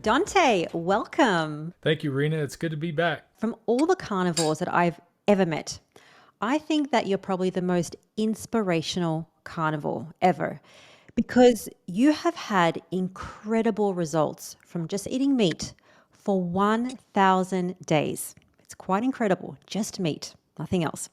Dante, welcome. Thank you, Rina. It's good to be back. From all the carnivores that I've ever met, I think that you're probably the most inspirational carnivore ever because you have had incredible results from just eating meat for 1,000 days. It's quite incredible, just meat, nothing else.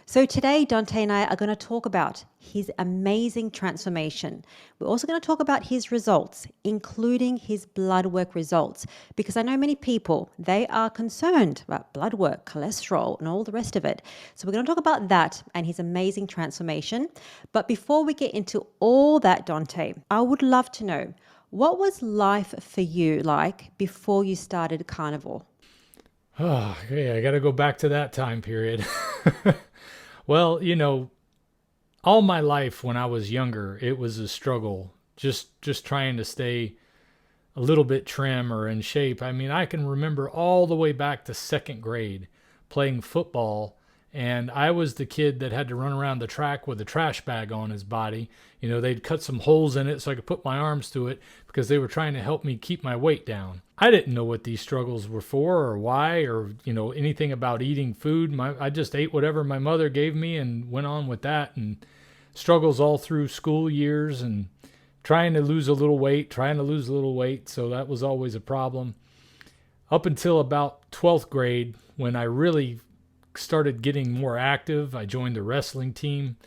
So today, Dante and I are going to talk about his amazing transformation. We're also going to talk about his results, including his blood work results, because I know many people, they are concerned about blood work, cholesterol, and all the rest of it. So we're going to talk about that and his amazing transformation. But before we get into all that, Dante, I would love to know, what was life for you like before you started carnivore? Oh, yeah, I got to go back to that time period. Well, all my life when I was younger, it was a struggle. Just trying to stay a little bit trim or in shape. I mean, I can remember all the way back to second grade playing football, and I was the kid that had to run around the track with a trash bag on his body. They'd cut some holes in it so I could put my arms to it because they were trying to help me keep my weight down. I didn't know what these struggles were for or why or, anything about eating food. I just ate whatever my mother gave me and went on with that, and struggles all through school years and trying to lose a little weight. So that was always a problem. Up until about 12th grade, when I really started getting more active, I joined the wrestling team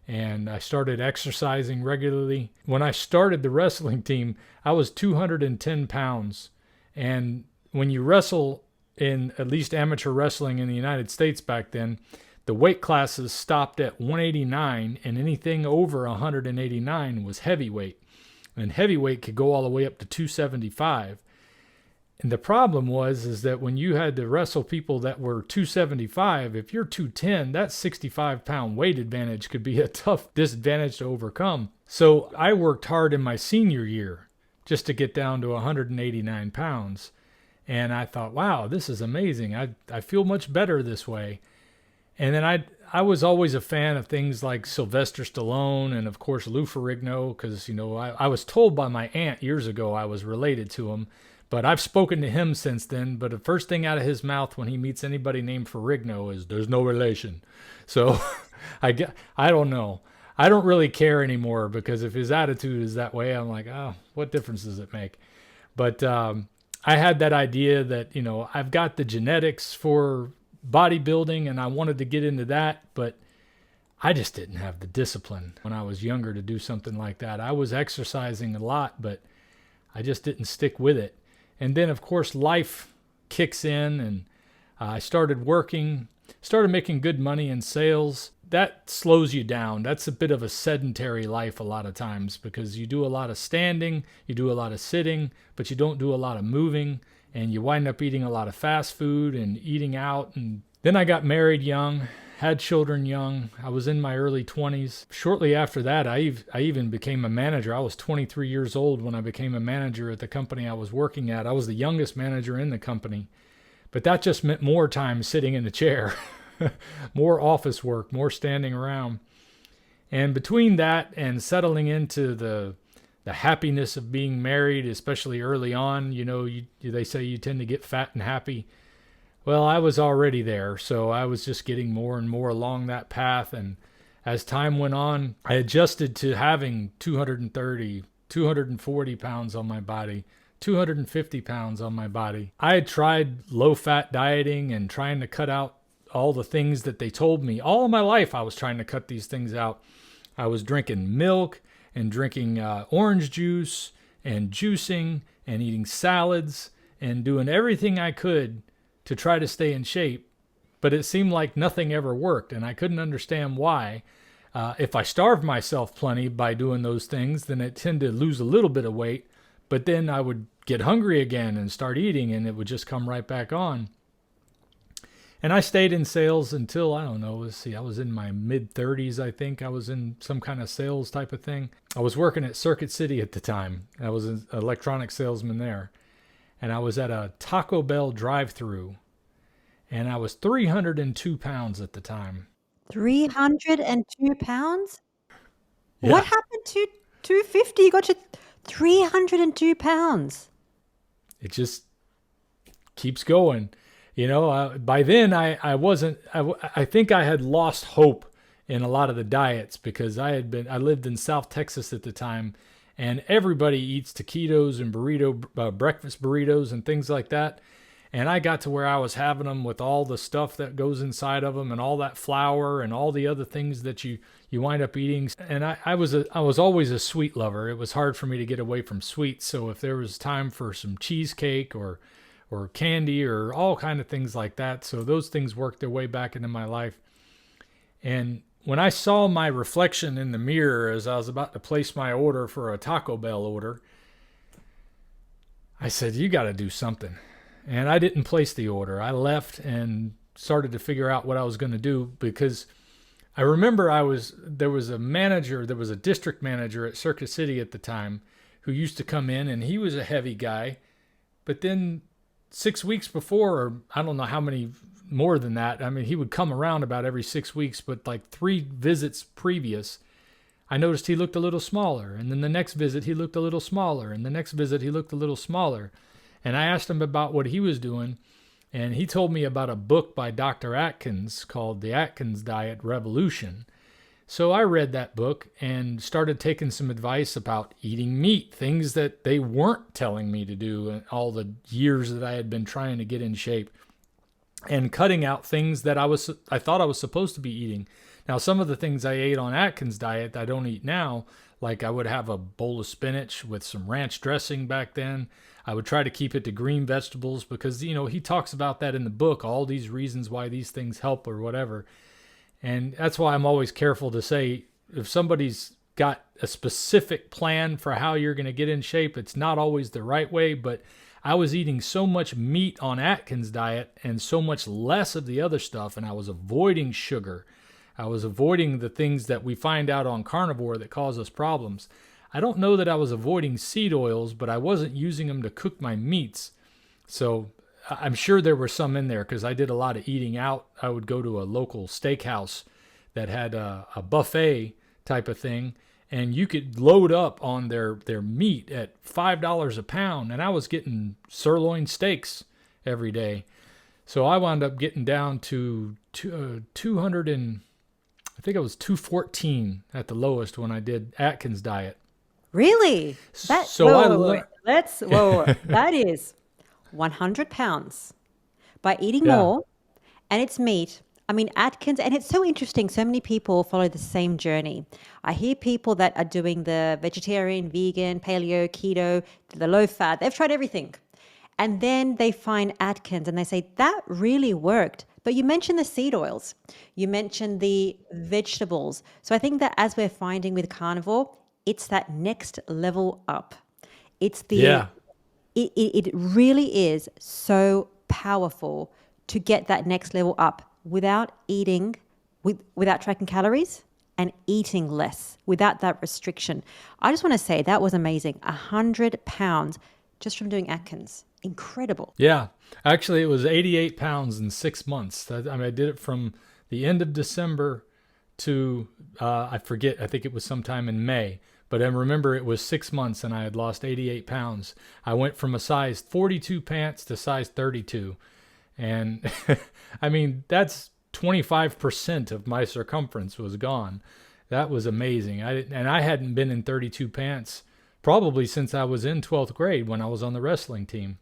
and I started exercising regularly. When I started the wrestling team, I was 210 pounds. And when you wrestle in at least amateur wrestling in the United States back then, the weight classes stopped at 189, and anything over 189 was heavyweight. And heavyweight could go all the way up to 275. And the problem is that when you had to wrestle people that were 275, if you're 210, that 65-pound weight advantage could be a tough disadvantage to overcome. So I worked hard in my senior year just to get down to 189 pounds. And I thought, wow, this is amazing. I feel much better this way. And then I was always a fan of things like Sylvester Stallone and, of course, Lou Ferrigno, because, I was told by my aunt years ago I was related to him. But I've spoken to him since then. But the first thing out of his mouth when he meets anybody named Ferrigno is, there's no relation. So I don't know. I don't really care anymore, because if his attitude is that way, I'm like, oh, what difference does it make? But I had that idea that, I've got the genetics for bodybuilding and I wanted to get into that, but I just didn't have the discipline when I was younger to do something like that. I was exercising a lot, but I just didn't stick with it. And then, of course, life kicks in, and I started working, started making good money in sales. That slows you down. That's a bit of a sedentary life a lot of times, because you do a lot of standing, you do a lot of sitting, but you don't do a lot of moving, and you wind up eating a lot of fast food and eating out. And then I got married young, had children young. I was in my early 20s. Shortly after that, I even became a manager. I was 23 years old when I became a manager at the company I was working at. I was the youngest manager in the company. But that just meant more time sitting in a chair, more office work, more standing around. And between that and settling into the happiness of being married, especially early on, they say you tend to get fat and happy. Well, I was already there, so I was just getting more and more along that path. And as time went on, I adjusted to having 230, 240 pounds on my body, 250 pounds on my body. I had tried low-fat dieting and trying to cut out all the things that they told me. All of my life, I was trying to cut these things out. I was drinking milk and drinking orange juice and juicing and eating salads and doing everything I could to try to stay in shape, but it seemed like nothing ever worked, and I couldn't understand why. If I starved myself plenty by doing those things, then it tended to lose a little bit of weight, but then I would get hungry again and start eating, and it would just come right back on. And I stayed in sales until, I don't know, I was in my mid-30s, I think. I was in some kind of sales type of thing. I was working at Circuit City at the time. I was an electronic salesman there. And I was at a Taco Bell drive-thru, and I was 302 pounds at the time. 302 pounds? What Yeah, happened to 250? You got to 302 pounds. it just keeps going. By then I wasn't, I think I had lost hope in a lot of the diets because I lived in South Texas at the time, and everybody eats taquitos and breakfast burritos and things like that. And I got to where I was having them with all the stuff that goes inside of them and all that flour and all the other things that you wind up eating. And I was always a sweet lover. It was hard for me to get away from sweets. So if there was time for some cheesecake or candy or all kind of things like that, so those things worked their way back into my life. And when I saw my reflection in the mirror as I was about to place my order for a Taco Bell order, I said, you got to do something. And I didn't place the order. I left and started to figure out what I was going to do, because I remember there was a district manager at Circuit City at the time who used to come in, and he was a heavy guy. But then 6 weeks before, or I don't know how many more than that, I mean, he would come around about every 6 weeks, but like 3 visits previous, I noticed he looked a little smaller. And then the next visit, he looked a little smaller. And the next visit, he looked a little smaller. And I asked him about what he was doing, and he told me about a book by Dr. Atkins called The Atkins Diet Revolution. So I read that book and started taking some advice about eating meat, things that they weren't telling me to do in all the years that I had been trying to get in shape, and cutting out things that I thought I was supposed to be eating. Now, some of the things I ate on Atkins' diet I don't eat now. Like I would have a bowl of spinach with some ranch dressing back then. I would try to keep it to green vegetables because, he talks about that in the book, all these reasons why these things help or whatever. And that's why I'm always careful to say, if somebody's got a specific plan for how you're going to get in shape, it's not always the right way. But I was eating so much meat on Atkins' diet and so much less of the other stuff, and I was avoiding sugar. I was avoiding the things that we find out on carnivore that cause us problems. I don't know that I was avoiding seed oils, but I wasn't using them to cook my meats. So I'm sure there were some in there because I did a lot of eating out. I would go to a local steakhouse that had a buffet type of thing, and you could load up on their meat at $5 a pound, and I was getting sirloin steaks every day. So I wound up getting down to 200 and I think it was 214 at the lowest when I did Atkins' diet. Really? So that is 100 pounds by eating more, and it's meat. I mean, Atkins, and it's so interesting. So many people follow the same journey. I hear people that are doing the vegetarian, vegan, paleo, keto, the low fat. They've tried everything. And then they find Atkins and they say, that really worked. But you mentioned the seed oils. You mentioned the vegetables. So I think that as we're finding with carnivore, it's that next level up. It's it really is so powerful to get that next level up without without tracking calories and eating less, without that restriction. I just want to say that was amazing. 100 pounds just from doing Atkins. Incredible. Yeah. Actually, it was 88 pounds in 6 months. I did it from the end of December to, I forget, I think it was sometime in May. But I remember it was 6 months and I had lost 88 pounds. I went from a size 42 pants to size 32. And I mean, that's 25% of my circumference was gone. That was amazing. I hadn't been in 32 pants probably since I was in 12th grade when I was on the wrestling team.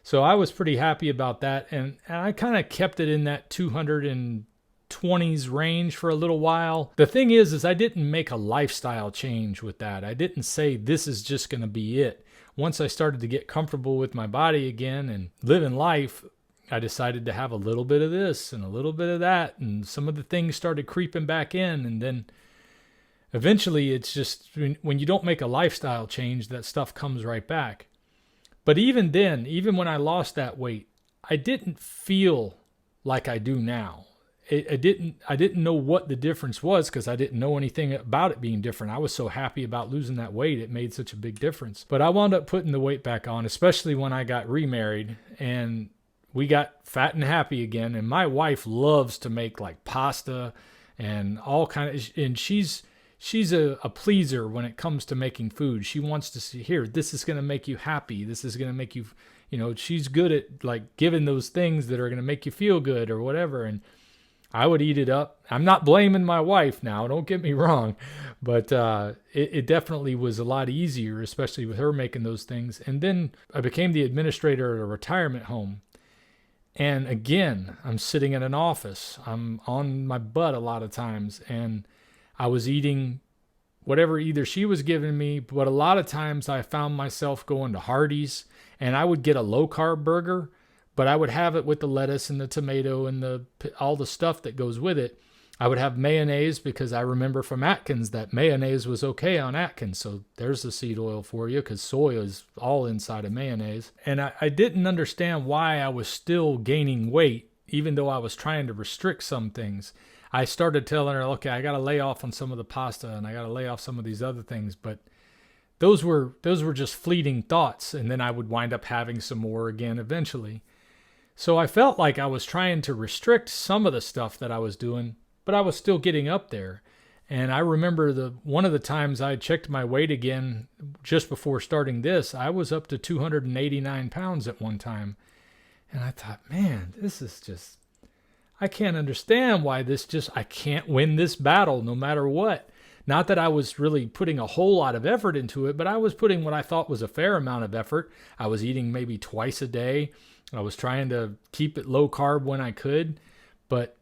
So I was pretty happy about that. And I kind of kept it in that 220s range for a little while. The thing is I didn't make a lifestyle change with that. I didn't say this is just going to be it. Once I started to get comfortable with my body again and living life, I decided to have a little bit of this and a little bit of that. And some of the things started creeping back in. And then eventually it's just when you don't make a lifestyle change, that stuff comes right back. But even then, even when I lost that weight, I didn't feel like I do now. I didn't know what the difference was because I didn't know anything about it being different. I was so happy about losing that weight. It made such a big difference. But I wound up putting the weight back on, especially when I got remarried and we got fat and happy again. And my wife loves to make like pasta and all kind of, and she's she's a pleaser when it comes to making food. She wants to see, here, this is going to make you happy. This is going to make you, she's good at like giving those things that are going to make you feel good or whatever. And I would eat it up. I'm not blaming my wife now, don't get me wrong, but it definitely was a lot easier, especially with her making those things. And then I became the administrator at a retirement home. And again, I'm sitting in an office. I'm on my butt a lot of times, and I was eating whatever either she was giving me, but a lot of times I found myself going to Hardee's, and I would get a low-carb burger, but I would have it with the lettuce and the tomato and all the stuff that goes with it. I would have mayonnaise because I remember from Atkins that mayonnaise was okay on Atkins. So there's the seed oil for you, because soy is all inside of mayonnaise. And I didn't understand why I was still gaining weight, even though I was trying to restrict some things. I started telling her, okay, I got to lay off on some of the pasta and I got to lay off some of these other things. But those were just fleeting thoughts. And then I would wind up having some more again eventually. So I felt like I was trying to restrict some of the stuff that I was doing, but I was still getting up there. And I remember one of the times I checked my weight again just before starting this, I was up to 289 pounds at one time. And I thought, man, this is just, I can't understand why I can't win this battle no matter what. Not that I was really putting a whole lot of effort into it, but I was putting what I thought was a fair amount of effort. I was eating maybe twice a day. I was trying to keep it low carb when I could, but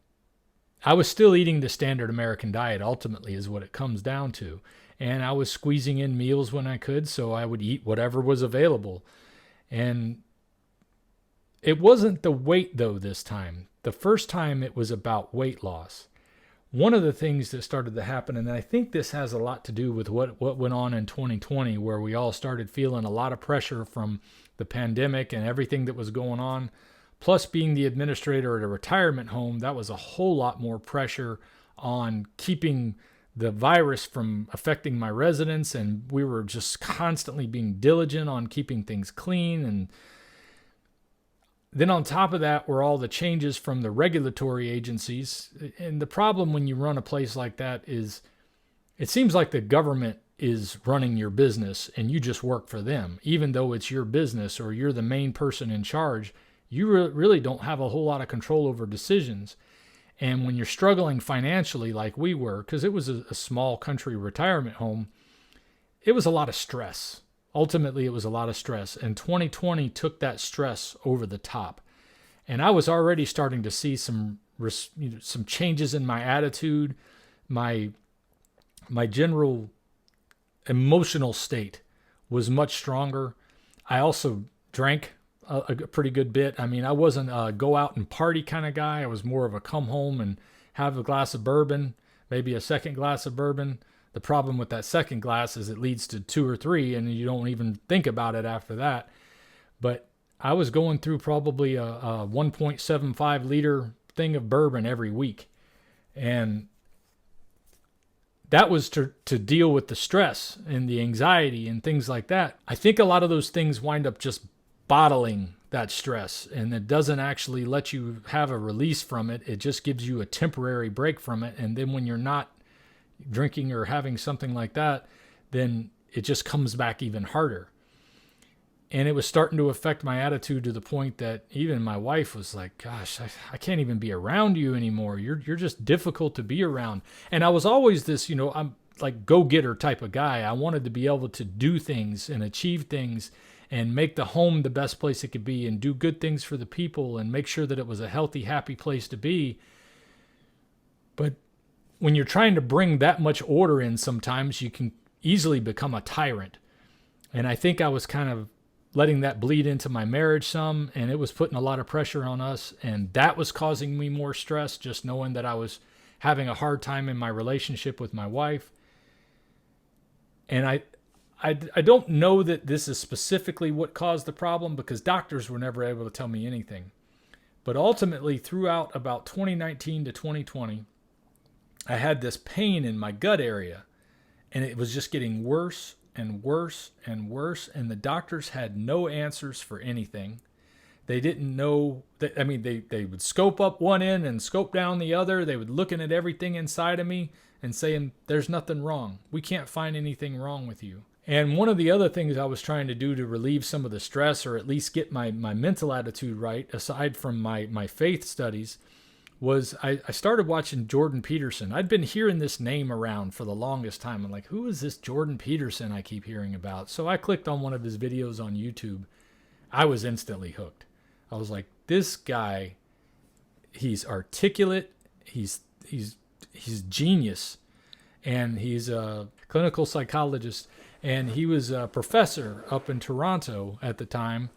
I was still eating the standard American diet, ultimately, is what it comes down to. And I was squeezing in meals when I could, so I would eat whatever was available. And it wasn't the weight, though, this time. The first time it was about weight loss. One of the things that started to happen, and I think this has a lot to do with what went on in 2020, where we all started feeling a lot of pressure from the pandemic and everything that was going on. Plus, being the administrator at a retirement home, that was a whole lot more pressure on keeping the virus from affecting my residents. And we were just constantly being diligent on keeping things clean. And then on top of that were all the changes from the regulatory agencies. And the problem when you run a place like that is it seems like the government is running your business and you just work for them. Even though it's your business or you're the main person in charge, you really don't have a whole lot of control over decisions. And when you're struggling financially like we were, because it was a small country retirement home, it was a lot of stress. Ultimately, it was a lot of stress. And 2020 took that stress over the top. And I was already starting to see some changes in my attitude, my general emotional state was much stronger. I also drank a pretty good bit. I mean, I wasn't a go out and party kind of guy. I was more of a come home and have a glass of bourbon, maybe a second glass of bourbon. The problem with that second glass is it leads to 2 or 3 and you don't even think about it after that. But I was going through probably a 1.75 liter thing of bourbon every week. And that was to deal with the stress and the anxiety and things like that. I think a lot of those things wind up just bottling that stress, and it doesn't actually let you have a release from it. It just gives you a temporary break from it. And then when you're not drinking or having something like that, then it just comes back even harder. And it was starting to affect my attitude to the point that even my wife was like, gosh, I can't even be around you anymore. You're just difficult to be around. And I was always this, I'm like go-getter type of guy. I wanted to be able to do things and achieve things and make the home the best place it could be and do good things for the people and make sure that it was a healthy, happy place to be. But when you're trying to bring that much order in, sometimes you can easily become a tyrant. And I think I was kind of letting that bleed into my marriage some, and it was putting a lot of pressure on us. And that was causing me more stress, just knowing that I was having a hard time in my relationship with my wife. And I don't know that this is specifically what caused the problem, because doctors were never able to tell me anything. But ultimately, throughout about 2019 to 2020, I had this pain in my gut area, and it was just getting worse and worse and worse, and the doctors had no answers for anything. They didn't know that. I mean, they would scope up one end and scope down the other. They would looking at everything inside of me and saying, there's nothing wrong. We can't find anything wrong with you. And one of the other things I was trying to do to relieve some of the stress, or at least get my mental attitude right, aside from my faith studies, was I started watching Jordan Peterson. I'd been hearing this name around for the longest time. I'm like, who is this Jordan Peterson I keep hearing about? So I clicked on one of his videos on YouTube. I was instantly hooked. I was like, this guy, he's articulate, he's genius, and he's a clinical psychologist, and he was a professor up in Toronto at the time,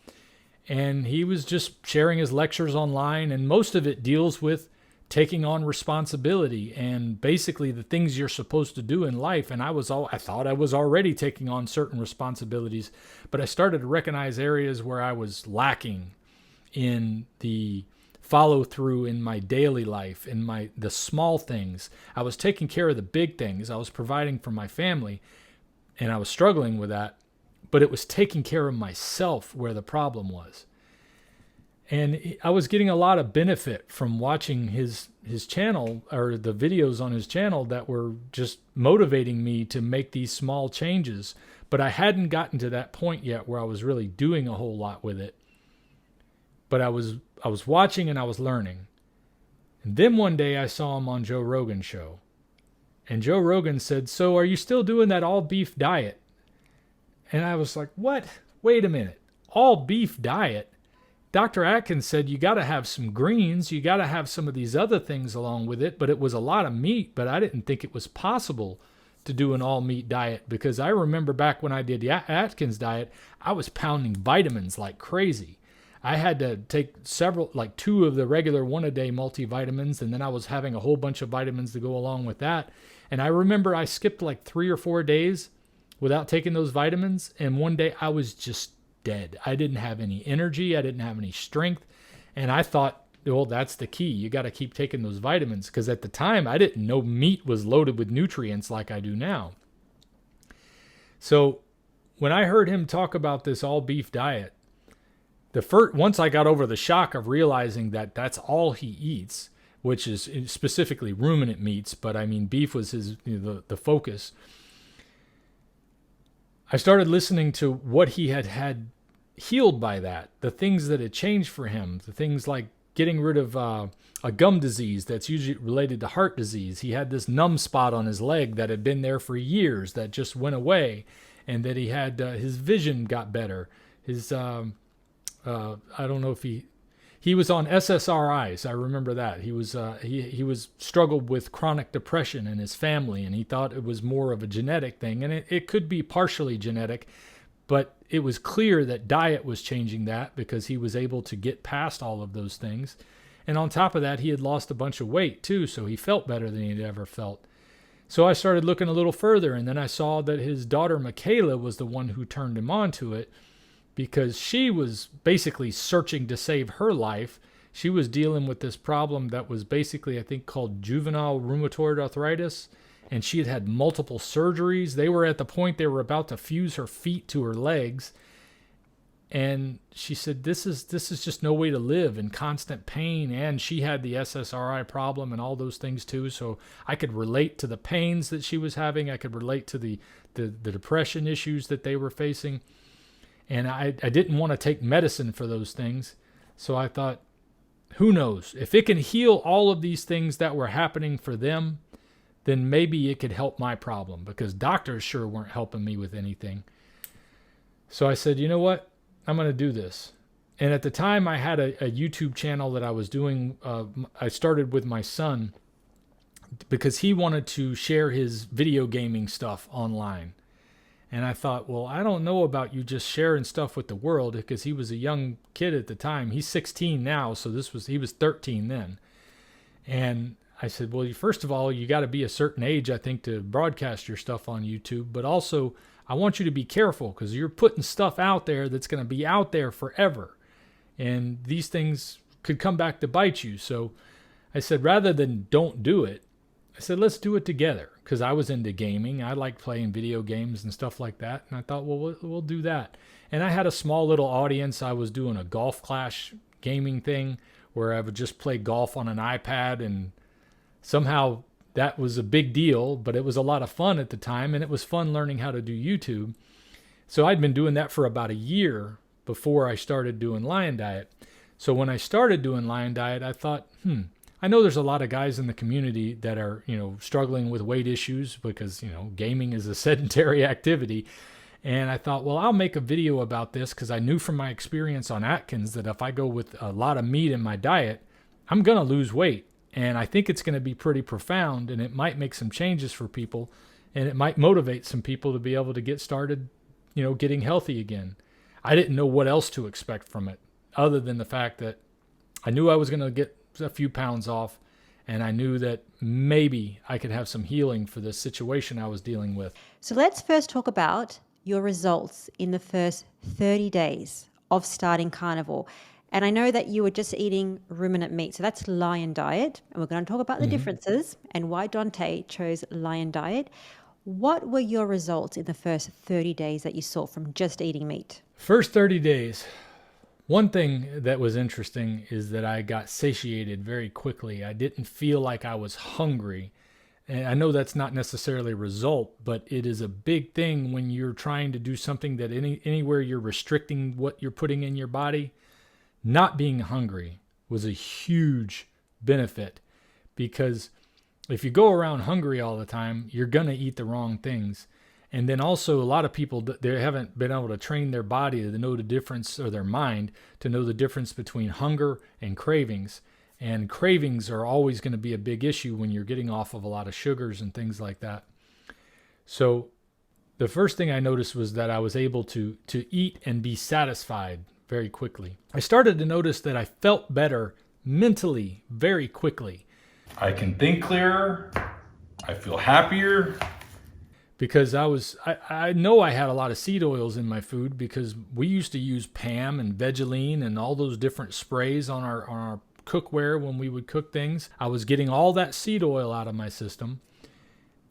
and he was just sharing his lectures online, and most of it deals with taking on responsibility and basically the things you're supposed to do in life. And I thought I was already taking on certain responsibilities, but I started to recognize areas where I was lacking in the follow through in my daily life, in the small things. I was taking care of the big things. I was providing for my family, and I was struggling with that, but it was taking care of myself where the problem was. And I was getting a lot of benefit from watching his channel, or the videos on his channel, that were just motivating me to make these small changes. But I hadn't gotten to that point yet where I was really doing a whole lot with it. But I was watching and I was learning. And then one day I saw him on Joe Rogan's show. And Joe Rogan said, "So are you still doing that all beef diet?" And I was like, what? Wait a minute. All beef diet? Dr. Atkins said you got to have some greens, you got to have some of these other things along with it, but it was a lot of meat, but I didn't think it was possible to do an all meat diet, because I remember back when I did the Atkins diet, I was pounding vitamins like crazy. I had to take like 2 of the regular 1-a-day multivitamins, and then I was having a whole bunch of vitamins to go along with that. And I remember I skipped like 3 or 4 days without taking those vitamins, and one day I was just dead. I didn't have any energy. I didn't have any strength. And I thought, well, that's the key. You got to keep taking those vitamins, because at the time I didn't know meat was loaded with nutrients like I do now. So when I heard him talk about this all beef diet, once I got over the shock of realizing that that's all he eats, which is specifically ruminant meats, but I mean beef was the focus. I started listening to what he had healed by that, the things that had changed for him, the things like getting rid of a gum disease that's usually related to heart disease. He had this numb spot on his leg that had been there for years that just went away, and that he had his vision got better. His I don't know if he was on SSRIs. I remember that. He was struggled with chronic depression in his family, and he thought it was more of a genetic thing, and it could be partially genetic, but it was clear that diet was changing that, because he was able to get past all of those things. And on top of that, he had lost a bunch of weight too, so he felt better than he'd ever felt. So I started looking a little further, and then I saw that his daughter Mikhaila was the one who turned him on to it, because she was basically searching to save her life. She was dealing with this problem that was basically, I think, called juvenile rheumatoid arthritis, and she had multiple surgeries. They were at the point they were about to fuse her feet to her legs, and she said, this is just no way to live, in constant pain. And she had the SSRI problem and all those things too, so I could relate to the pains that she was having. I could relate to the depression issues that they were facing. And I didn't want to take medicine for those things. So I thought, who knows? If it can heal all of these things that were happening for them, then maybe it could help my problem, because doctors sure weren't helping me with anything. So I said, you know what? I'm going to do this. And at the time I had a YouTube channel that I was doing. I started with my son because he wanted to share his video gaming stuff online. And I thought, well, I don't know about you just sharing stuff with the world, because he was a young kid at the time. He's 16 now, so he was 13 then. And I said, well, first of all, you got to be a certain age, I think, to broadcast your stuff on YouTube. But also, I want you to be careful, because you're putting stuff out there that's going to be out there forever. And these things could come back to bite you. So I said, rather than don't do it, I said, let's do it together. because I was into gaming. I liked playing video games and stuff like that. And I thought, well, we'll do that. And I had a small little audience. I was doing a golf clash gaming thing where I would just play golf on an iPad, and somehow that was a big deal, but it was a lot of fun at the time, and it was fun learning how to do YouTube. So I'd been doing that for about a year before I started doing Lion Diet. So when I started doing Lion Diet, I thought, I know there's a lot of guys in the community that are, struggling with weight issues because, gaming is a sedentary activity. And I thought, well, I'll make a video about this because I knew from my experience on Atkins that if I go with a lot of meat in my diet, I'm going to lose weight. And I think it's going to be pretty profound, and it might make some changes for people, and it might motivate some people to be able to get started, getting healthy again. I didn't know what else to expect from it other than the fact that I knew I was going to get a few pounds off, and I knew that maybe I could have some healing for the situation I was dealing with. So let's first talk about your results in the first 30 days of starting Carnivore. And I know that you were just eating ruminant meat. So that's Lion Diet. And we're going to talk about the differences and why Dante chose Lion Diet. What were your results in the first 30 days that you saw from just eating meat? First 30 days. One thing that was interesting is that I got satiated very quickly. I didn't feel like I was hungry. And I know that's not necessarily a result, but it is a big thing when you're trying to do something that anywhere you're restricting what you're putting in your body. Not being hungry was a huge benefit, because if you go around hungry all the time, you're going to eat the wrong things. And then also a lot of people, they haven't been able to train their body to know the difference, or their mind to know the difference between hunger and cravings. And cravings are always going to be a big issue when you're getting off of a lot of sugars and things like that. So the first thing I noticed was that I was able to eat and be satisfied very quickly. I started to notice that I felt better mentally very quickly. I can think clearer. I feel happier. Because I know I had a lot of seed oils in my food, because we used to use Pam and Vegeline and all those different sprays on our cookware when we would cook things. I was getting all that seed oil out of my system.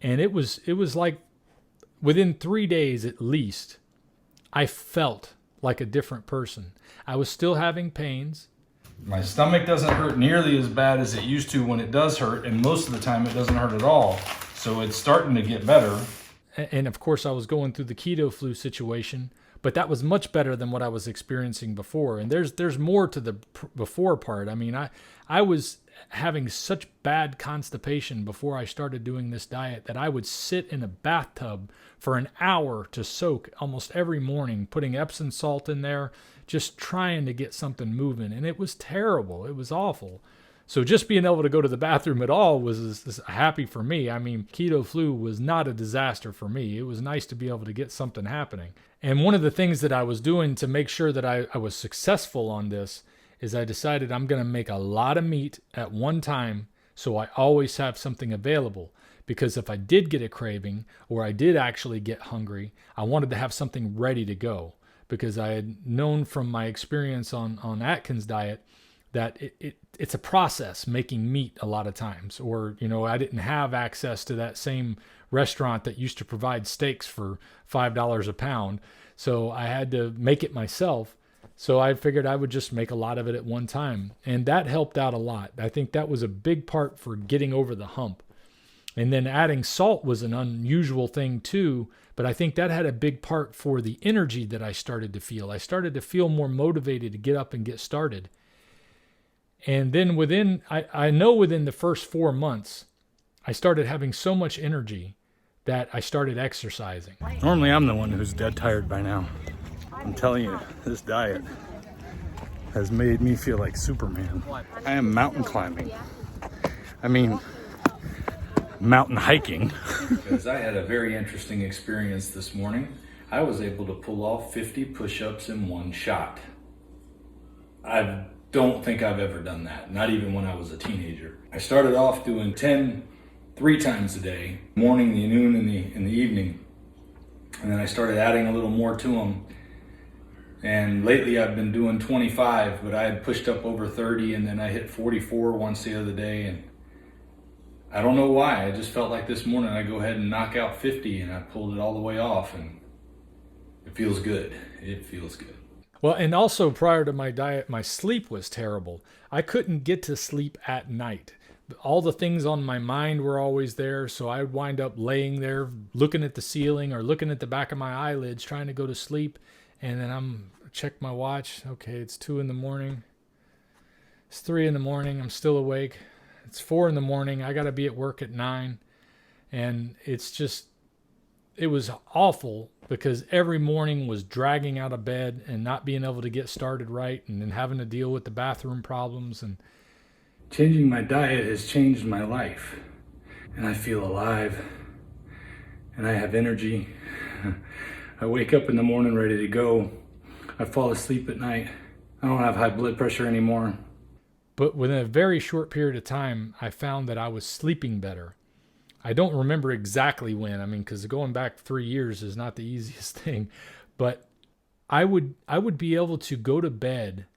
And it was like within 3 days at least, I felt like a different person. I was still having pains. My stomach doesn't hurt nearly as bad as it used to when it does hurt, and most of the time it doesn't hurt at all. So it's starting to get better. And of course I was going through the keto flu situation, but that was much better than what I was experiencing before. And there's more to the before part. I mean, I was having such bad constipation before I started doing this diet that I would sit in a bathtub for an hour to soak almost every morning, putting Epsom salt in there, just trying to get something moving. And it was terrible. It was awful. So just being able to go to the bathroom at all was happy for me. I mean, keto flu was not a disaster for me. It was nice to be able to get something happening. And one of the things that I was doing to make sure that I was successful on this is I decided I'm going to make a lot of meat at one time, so I always have something available. Because if I did get a craving, or I did actually get hungry, I wanted to have something ready to go. Because I had known from my experience on Atkins diet that it's a process making meat a lot of times. Or, I didn't have access to that same restaurant that used to provide steaks for $5 a pound. So I had to make it myself. So I figured I would just make a lot of it at one time. And that helped out a lot. I think that was a big part for getting over the hump. And then adding salt was an unusual thing too, but I think that had a big part for the energy that I started to feel. I started to feel more motivated to get up and get started. And then I know within the first 4 months, I started having so much energy that I started exercising. Normally I'm the one who's dead tired by now. I'm telling you, this diet has made me feel like Superman. I am mountain climbing. I mean, mountain hiking. Because I had a very interesting experience this morning. I was able to pull off 50 push-ups in one shot. I don't think I've ever done that, not even when I was a teenager. I started off doing 10 3 times a day, morning, the noon, and in the evening. And then I started adding a little more to them. And lately I've been doing 25, but I had pushed up over 30, and then I hit 44 once the other day. And I don't know why. I just felt like this morning I go ahead and knock out 50 and I pulled it all the way off, and it feels good. It feels good. Well, and also prior to my diet, my sleep was terrible. I couldn't get to sleep at night. All the things on my mind were always there, so I'd wind up laying there looking at the ceiling or looking at the back of my eyelids trying to go to sleep, and then I'm check my watch. Okay, it's 2 in the morning. It's 3 in the morning. I'm still awake. It's 4 in the morning. I got to be at work at 9. And it was awful because every morning was dragging out of bed and not being able to get started right, and then having to deal with the bathroom problems. And changing my diet has changed my life. And I feel alive. And I have energy. I wake up in the morning ready to go. I fall asleep at night. I don't have high blood pressure anymore. But within a very short period of time, I found that I was sleeping better. I don't remember exactly when. I mean, because going back 3 years is not the easiest thing. But I would be able to go to bed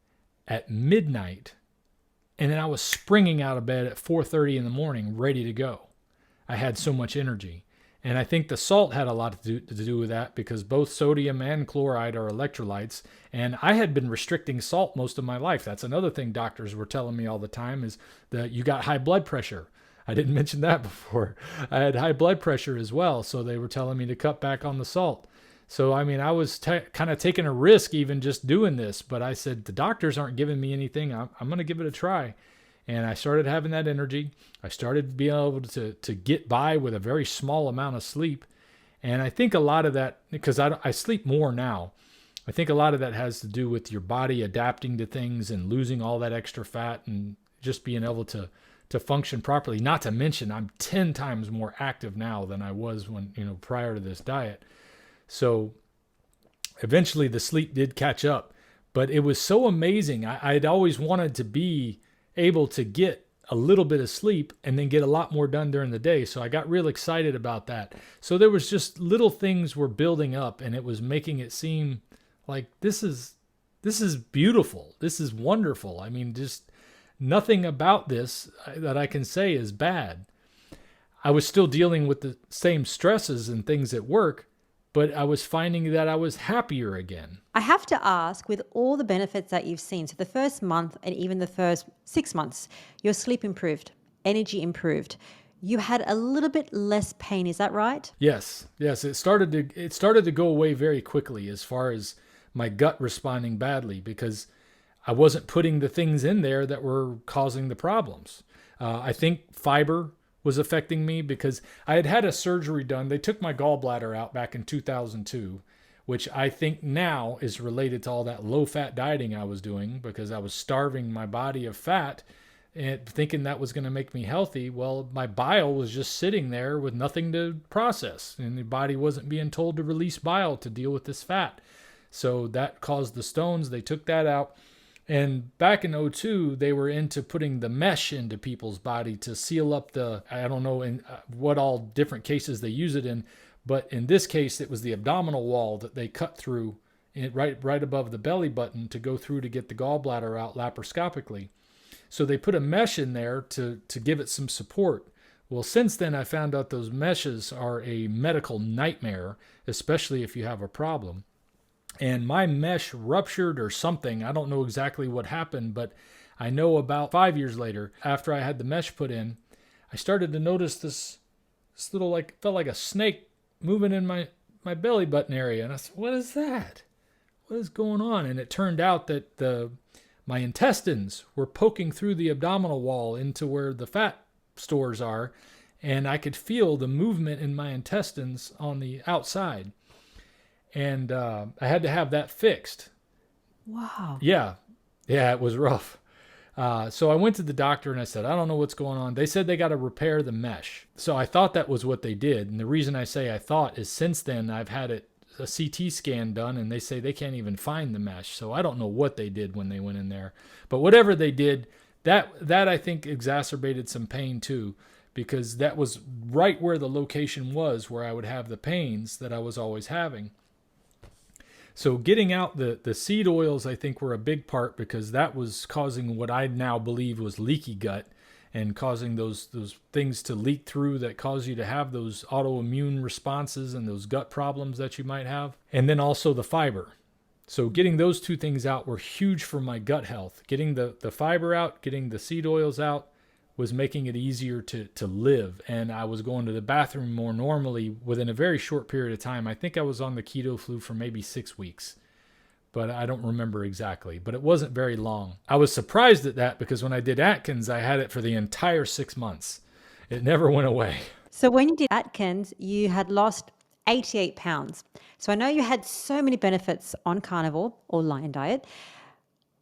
at midnight, and then I was springing out of bed at 4:30 in the morning, ready to go. I had so much energy. And I think the salt had a lot to do with that, because both sodium and chloride are electrolytes. And I had been restricting salt most of my life. That's another thing doctors were telling me all the time, is that you got high blood pressure. I didn't mention that before. I had high blood pressure as well, so they were telling me to cut back on the salt. So, I mean, I was kind of taking a risk even just doing this, but I said, the doctors aren't giving me anything. I'm going to give it a try. And I started having that energy. I started being able to get by with a very small amount of sleep. And I think a lot of that, because I sleep more now, I think a lot of that has to do with your body adapting to things and losing all that extra fat and just being able to function properly. Not to mention, I'm 10 times more active now than I was when, prior to this diet. So eventually the sleep did catch up, but it was so amazing. I'd always wanted to be able to get a little bit of sleep and then get a lot more done during the day. So I got real excited about that. So there was just little things were building up, and it was making it seem like this is beautiful. This is wonderful. I mean, just nothing about this that I can say is bad. I was still dealing with the same stresses and things at work, but I was finding that I was happier again. I have to ask, with all the benefits that you've seen, so the first month and even the first 6 months, your sleep improved, energy improved. You had a little bit less pain, is that right? Yes. It started to go away very quickly, as far as my gut responding badly, because I wasn't putting the things in there that were causing the problems. I think fiber was affecting me, because I had had a surgery done. They took my gallbladder out back in 2002, which I think now is related to all that low-fat dieting I was doing, because I was starving my body of fat and thinking that was going to make me healthy. Well, my bile was just sitting there with nothing to process, and the body wasn't being told to release bile to deal with this fat. So that caused the stones. They took that out. And back in '02, they were into putting the mesh into people's body to seal up I don't know in what all different cases they use it in, but in this case, it was the abdominal wall that they cut through right above the belly button to go through to get the gallbladder out laparoscopically. So they put a mesh in there to give it some support. Well, since then, I found out those meshes are a medical nightmare, especially if you have a problem. And my mesh ruptured or something. I don't know exactly what happened, but I know about 5 years later, after I had the mesh put in, I started to notice this little, felt like a snake moving in my belly button area. And I said, what is that? What is going on? And it turned out that my intestines were poking through the abdominal wall into where the fat stores are. And I could feel the movement in my intestines on the outside. And I had to have that fixed. Wow. Yeah, it was rough. So I went to the doctor and I said, I don't know what's going on. They said they got to repair the mesh. So I thought that was what they did. And the reason I say I thought is since then I've had a CT scan done, and they say they can't even find the mesh. So I don't know what they did when they went in there. But whatever they did, that I think exacerbated some pain too, because that was right where the location was where I would have the pains that I was always having. So getting out the seed oils, I think, were a big part, because that was causing what I now believe was leaky gut. and causing those things to leak through that cause you to have those autoimmune responses and those gut problems that you might have. And then also the fiber. So getting those two things out were huge for my gut health. Getting the fiber out, getting the seed oils out was making it easier to live. And I was going to the bathroom more normally within a very short period of time. I think I was on the keto flu for maybe 6 weeks, but I don't remember exactly. But it wasn't very long. I was surprised at that because when I did Atkins, I had it for the entire 6 months. It never went away. So when you did Atkins, you had lost 88 pounds. So I know you had so many benefits on carnivore or lion diet.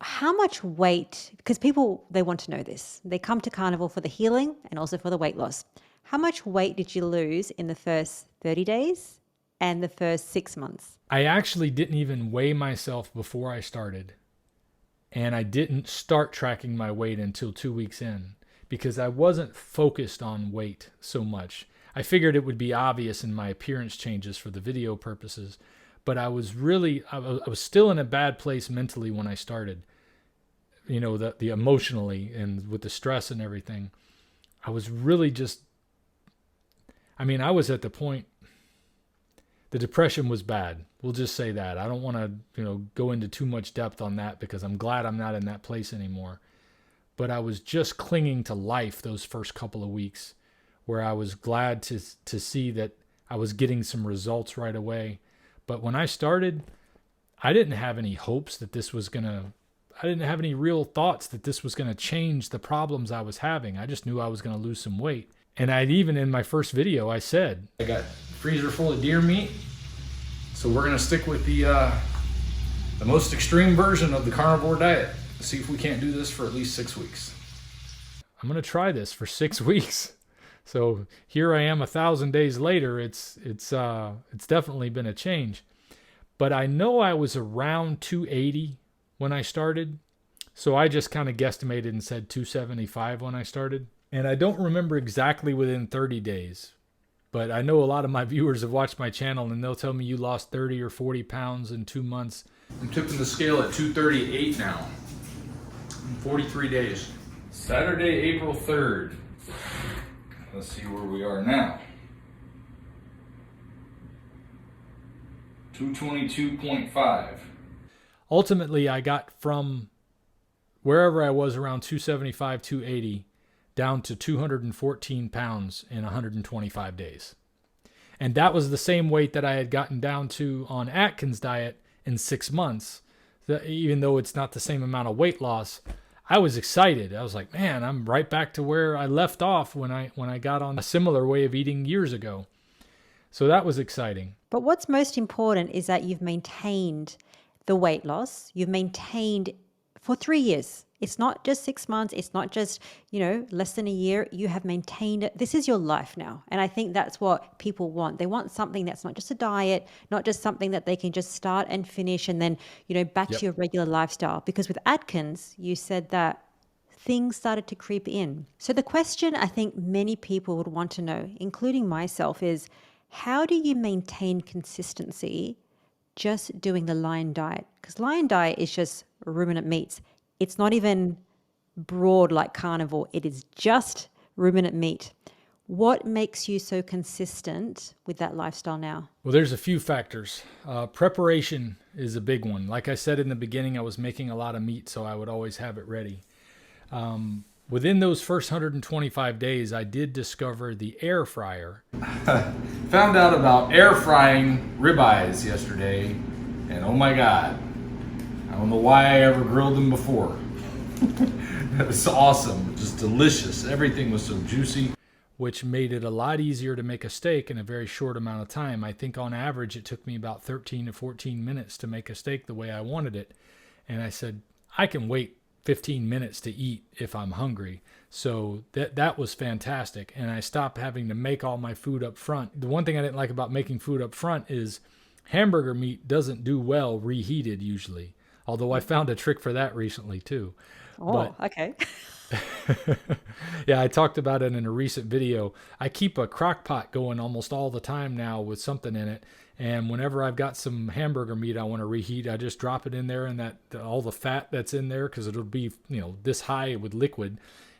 How much weight, because people, they want to know this. They come to carnivore for the healing and also for the weight loss. How much weight did you lose in the first 30 days and the first 6 months? I actually didn't even weigh myself before I started. And I didn't start tracking my weight until 2 weeks in because I wasn't focused on weight so much. I figured it would be obvious in my appearance changes for the video purposes, but I was still in a bad place mentally when I started. You know, the emotionally and with the stress and everything. I was really I was at the point, the depression was bad. We'll just say that. I don't want to, go into too much depth on that because I'm glad I'm not in that place anymore. But I was just clinging to life those first couple of weeks where I was glad to see that I was getting some results right away. But when I started, I didn't have any hopes that I didn't have any real thoughts that this was going to change the problems I was having. I just knew I was going to lose some weight. And even in my first video, I said, I got a freezer full of deer meat. So we're going to stick with the most extreme version of the carnivore diet. See if we can't do this for at least 6 weeks. I'm going to try this for 6 weeks. So here I am 1,000 days later. It's definitely been a change. But I know I was around 280 when I started. So I just kind of guesstimated and said 275 when I started. And I don't remember exactly within 30 days. But I know a lot of my viewers have watched my channel and they'll tell me you lost 30 or 40 pounds in 2 months. I'm tipping the scale at 238 now. In 43 days. Saturday, April 3rd. Let's see where we are now. 222.5. Ultimately, I got from wherever I was around 275, 280 down to 214 pounds in 125 days. And that was the same weight that I had gotten down to on Atkins diet in 6 months. Even though it's not the same amount of weight loss, I was excited. I was like, man, I'm right back to where I left off when I got on a similar way of eating years ago. So that was exciting. But what's most important is that you've maintained the weight loss. You've maintained for 3 years. It's not just 6 months. It's not just, less than a year. You have maintained it. This is your life now. And I think that's what people want. They want something that's not just a diet, not just something that they can just start and finish and then, back to your regular lifestyle. Because with Atkins, you said that things started to creep in. So the question I think many people would want to know, including myself, is how do you maintain consistency just doing the lion diet? Because lion diet is just ruminant meats. It's not even broad like carnivore. It is just ruminant meat. What makes you so consistent with that lifestyle now? Well, there's a few factors. Preparation is a big one. Like I said in the beginning, I was making a lot of meat, so I would always have it ready. Within those first 125 days, I did discover the air fryer. Found out about air frying ribeyes yesterday, and oh my God. I don't know why I ever grilled them before. It was awesome, just delicious. Everything was so juicy, which made it a lot easier to make a steak in a very short amount of time. I think on average it took me about 13 to 14 minutes to make a steak the way I wanted it. And I said, I can wait 15 minutes to eat if I'm hungry. So that was fantastic. And I stopped having to make all my food up front. The one thing I didn't like about making food up front is hamburger meat doesn't do well reheated usually. Although I found a trick for that recently too. Oh, okay. Yeah, I talked about it in a recent video. I keep a crock pot going almost all the time now with something in it. And whenever I've got some hamburger meat I want to reheat, I just drop it in there and all the fat that's in there, because it'll be, this high with liquid.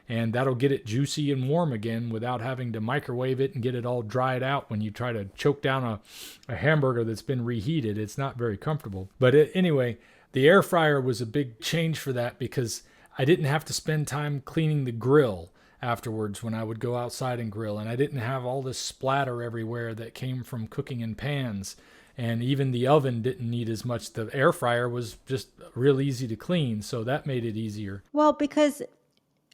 and that'll get it juicy and warm again without having to microwave it and get it all dried out when you try to choke down a hamburger that's been reheated. It's not very comfortable. But anyway, the air fryer was a big change for that because I didn't have to spend time cleaning the grill afterwards when I would go outside and grill, and I didn't have all this splatter everywhere that came from cooking in pans, and even the oven didn't need as much. The air fryer was just real easy to clean, so that made it easier. Well, because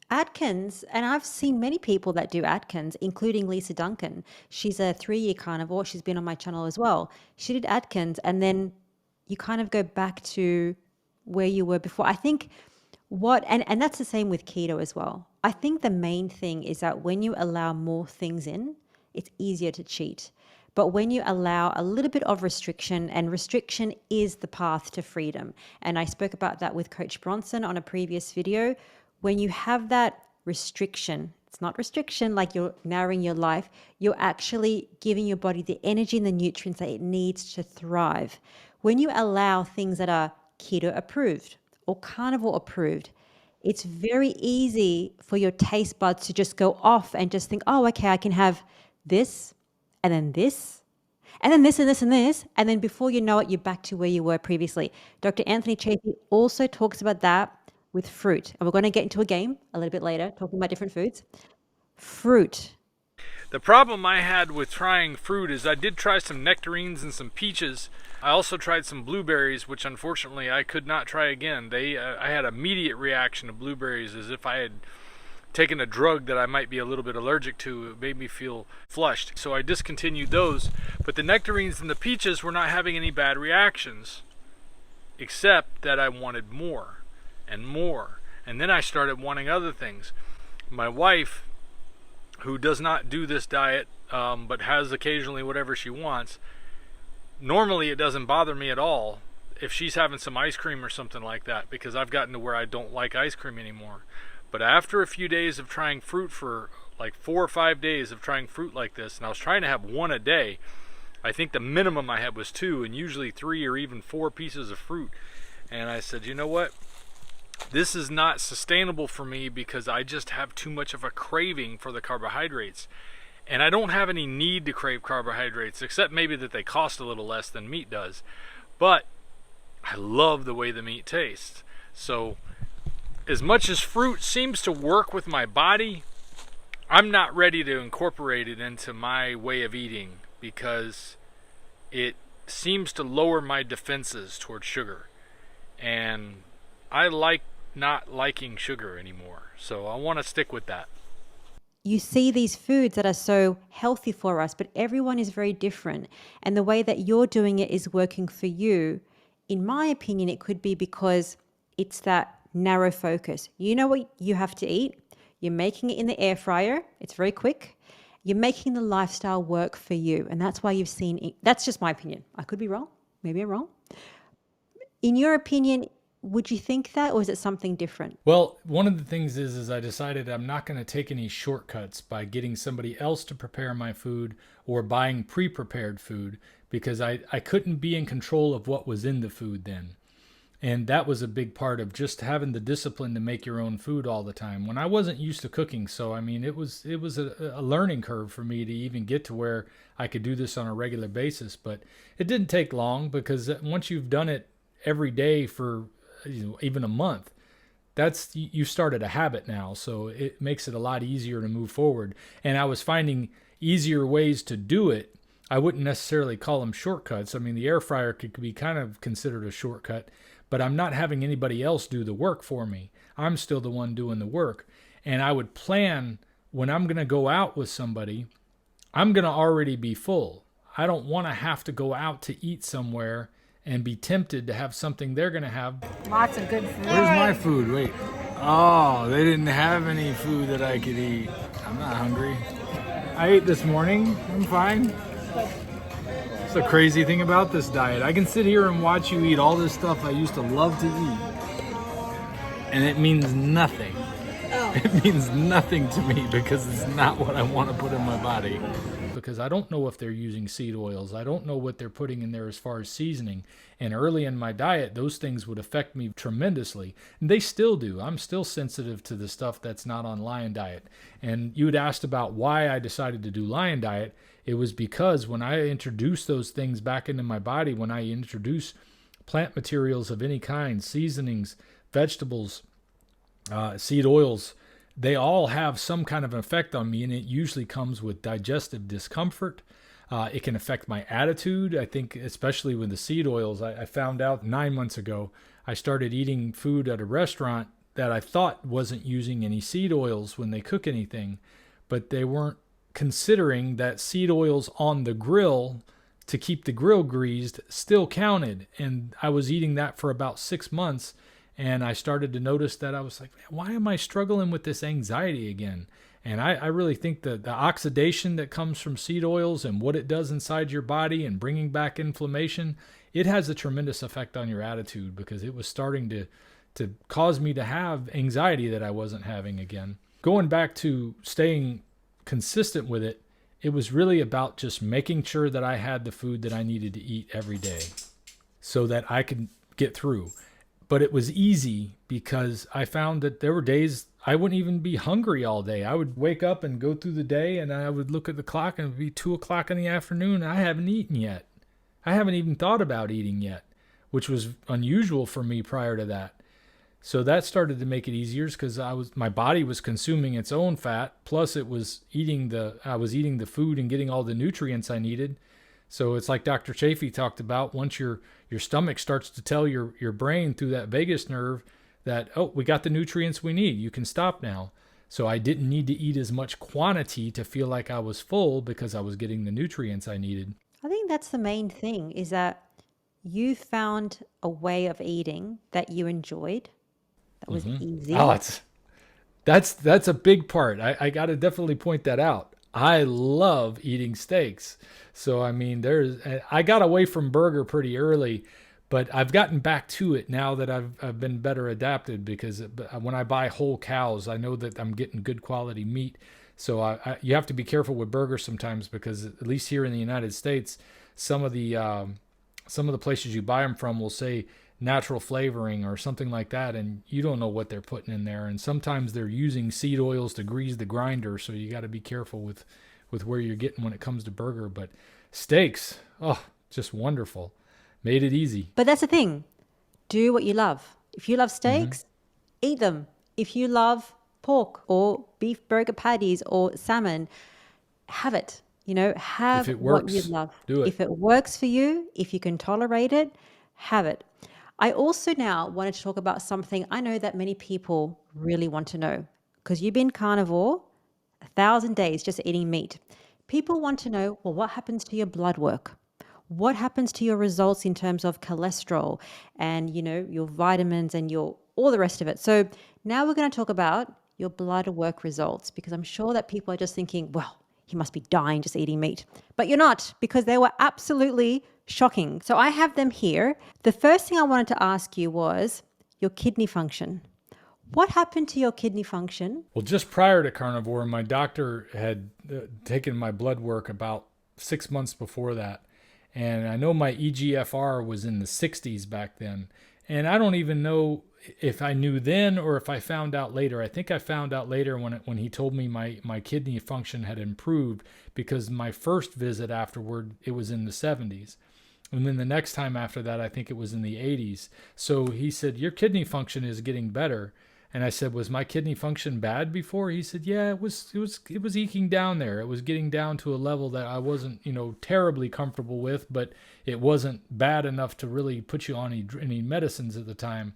Atkins, and I've seen many people that do Atkins, including Lisa Duncan. She's a 3-year carnivore. She's been on my channel as well. She did Atkins, and then you kind of go back to where you were before. I think and that's the same with keto as well. I think the main thing is that when you allow more things in, it's easier to cheat. But when you allow a little bit of restriction, and restriction is the path to freedom. And I spoke about that with Coach Bronson on a previous video. When you have that restriction, it's not restriction like you're narrowing your life, you're actually giving your body the energy and the nutrients that it needs to thrive. When you allow things that are keto approved or carnivore approved, it's very easy for your taste buds to just go off and just think, oh, okay, I can have this, and then this, and then this, and this, and this. And then before you know it, you're back to where you were previously. Dr. Anthony Chaffee also talks about that with fruit. And we're going to get into a game a little bit later, talking about different foods. Fruit. The problem I had with trying fruit is I did try some nectarines and some peaches. I also tried some blueberries, which unfortunately I could not try again. I had immediate reaction to blueberries as if I had taken a drug that I might be a little bit allergic to. It made me feel flushed. So I discontinued those. But the nectarines and the peaches were not having any bad reactions, except that I wanted more and more. And then I started wanting other things. My wife, who does not do this diet, but has occasionally whatever she wants, normally it doesn't bother me at all if she's having some ice cream or something like that, because I've gotten to where I don't like ice cream anymore. But after a few days of trying fruit, for like 4 or 5 days of trying fruit like this, and I was trying to have one a day, I think the minimum I had was 2, and usually 3 or even 4 pieces of fruit. And I said, you know what? This is not sustainable for me because I just have too much of a craving for the carbohydrates. And I don't have any need to crave carbohydrates, except maybe that they cost a little less than meat does. But I love the way the meat tastes. So as much as fruit seems to work with my body, I'm not ready to incorporate it into my way of eating because it seems to lower my defenses towards sugar. And I like not liking sugar anymore. So I want to stick with that. You see these foods that are so healthy for us, but everyone is very different. And the way that you're doing it is working for you. In my opinion, it could be because it's that narrow focus. You know what you have to eat. You're making it in the air fryer. It's very quick. You're making the lifestyle work for you. And that's why you've seen, that's just my opinion. I could be wrong. Maybe I'm wrong. In your opinion, would you think that, or is it something different? Well, one of the things is I decided I'm not going to take any shortcuts by getting somebody else to prepare my food or buying pre-prepared food, because I couldn't be in control of what was in the food then. And that was a big part of just having the discipline to make your own food all the time when I wasn't used to cooking. So, I mean, it was a learning curve for me to even get to where I could do this on a regular basis. But it didn't take long, because once you've done it every day for even a month, you started a habit now, so it makes it a lot easier to move forward. And I was finding easier ways to do it. I wouldn't necessarily call them shortcuts. I mean, the air fryer could be kind of considered a shortcut, but I'm not having anybody else do the work for me. I'm still the one doing the work. And I would plan, when I'm going to go out with somebody, I'm going to already be full. I don't want to have to go out to eat somewhere and be tempted to have something they're going to have. Lots of good food. Where's my food? Wait. Oh, they didn't have any food that I could eat. I'm not hungry. I ate this morning. I'm fine. It's the crazy thing about this diet. I can sit here and watch you eat all this stuff I used to love to eat, and it means nothing. It means nothing to me because it's not what I want to put in my body. because I don't know if they're using seed oils. I don't know what they're putting in there as far as seasoning. And early in my diet, those things would affect me tremendously. And they still do. I'm still sensitive to the stuff that's not on Lion Diet. And you had asked about why I decided to do Lion Diet. It was because when I introduce those things back into my body, when I introduce plant materials of any kind, seasonings, vegetables, seed oils, they all have some kind of an effect on me, and it usually comes with digestive discomfort. It can affect my attitude. I think especially with the seed oils, I found out 9 months ago, I started eating food at a restaurant that I thought wasn't using any seed oils when they cook anything, but they weren't considering that seed oils on the grill to keep the grill greased still counted. And I was eating that for about 6 months. And I started to notice that I was like, why am I struggling with this anxiety again? And I really think that the oxidation that comes from seed oils and what it does inside your body and bringing back inflammation, it has a tremendous effect on your attitude, because it was starting to cause me to have anxiety that I wasn't having again. Going back to staying consistent with it, it was really about just making sure that I had the food that I needed to eat every day so that I could get through. But it was easy because I found that there were days I wouldn't even be hungry all day. I would wake up and go through the day, and I would look at the clock, and it would be 2 o'clock in the afternoon. I haven't eaten yet. I haven't even thought about eating yet, which was unusual for me prior to that. So that started to make it easier because my body was consuming its own fat, plus I was eating the food and getting all the nutrients I needed. So it's like Dr. Chafee talked about, once your stomach starts to tell your brain through that vagus nerve that, oh, we got the nutrients we need, you can stop now. So I didn't need to eat as much quantity to feel like I was full because I was getting the nutrients I needed. I think that's the main thing, is that you found a way of eating that you enjoyed, that was easy. Oh, that's a big part. I got to definitely point that out. I love eating steaks. So, I mean, I got away from burger pretty early, but I've gotten back to it now that I've been better adapted, because when I buy whole cows, I know that I'm getting good quality meat. So you have to be careful with burgers sometimes, because at least here in the United States, some of the places you buy them from will say natural flavoring or something like that, and you don't know what they're putting in there. And sometimes they're using seed oils to grease the grinder, so you got to be careful with where you're getting when it comes to burger. But steaks, oh, just wonderful. Made it easy. But that's the thing. Do what you love. If you love steaks, eat them. If you love pork or beef burger patties or salmon, have it. Have If it works, what you love. do it. If it works for you, if you can tolerate it, have it. I also now wanted to talk about something I know that many people really want to know, because you've been carnivore 1,000 days just eating meat. People want to know, well, what happens to your blood work? What happens to your results in terms of cholesterol and, your vitamins and all the rest of it? So now we're going to talk about your blood work results, because I'm sure that people are just thinking, well, he must be dying just eating meat. But you're not, because they were absolutely shocking. So I have them here. The first thing I wanted to ask you was your kidney function. What happened to your kidney function? Well, just prior to carnivore, my doctor had taken my blood work about 6 months before that. And I know my EGFR was in the 60s back then. And I don't even know if I knew then or if I found out later. I think I found out later when he told me my kidney function had improved, because my first visit afterward, it was in the 70s. And then the next time after that, I think it was in the 80s. So he said, your kidney function is getting better. And I said, was my kidney function bad before? He said, yeah, it was eking down there. It was getting down to a level that I wasn't, terribly comfortable with, but it wasn't bad enough to really put you on any medicines at the time.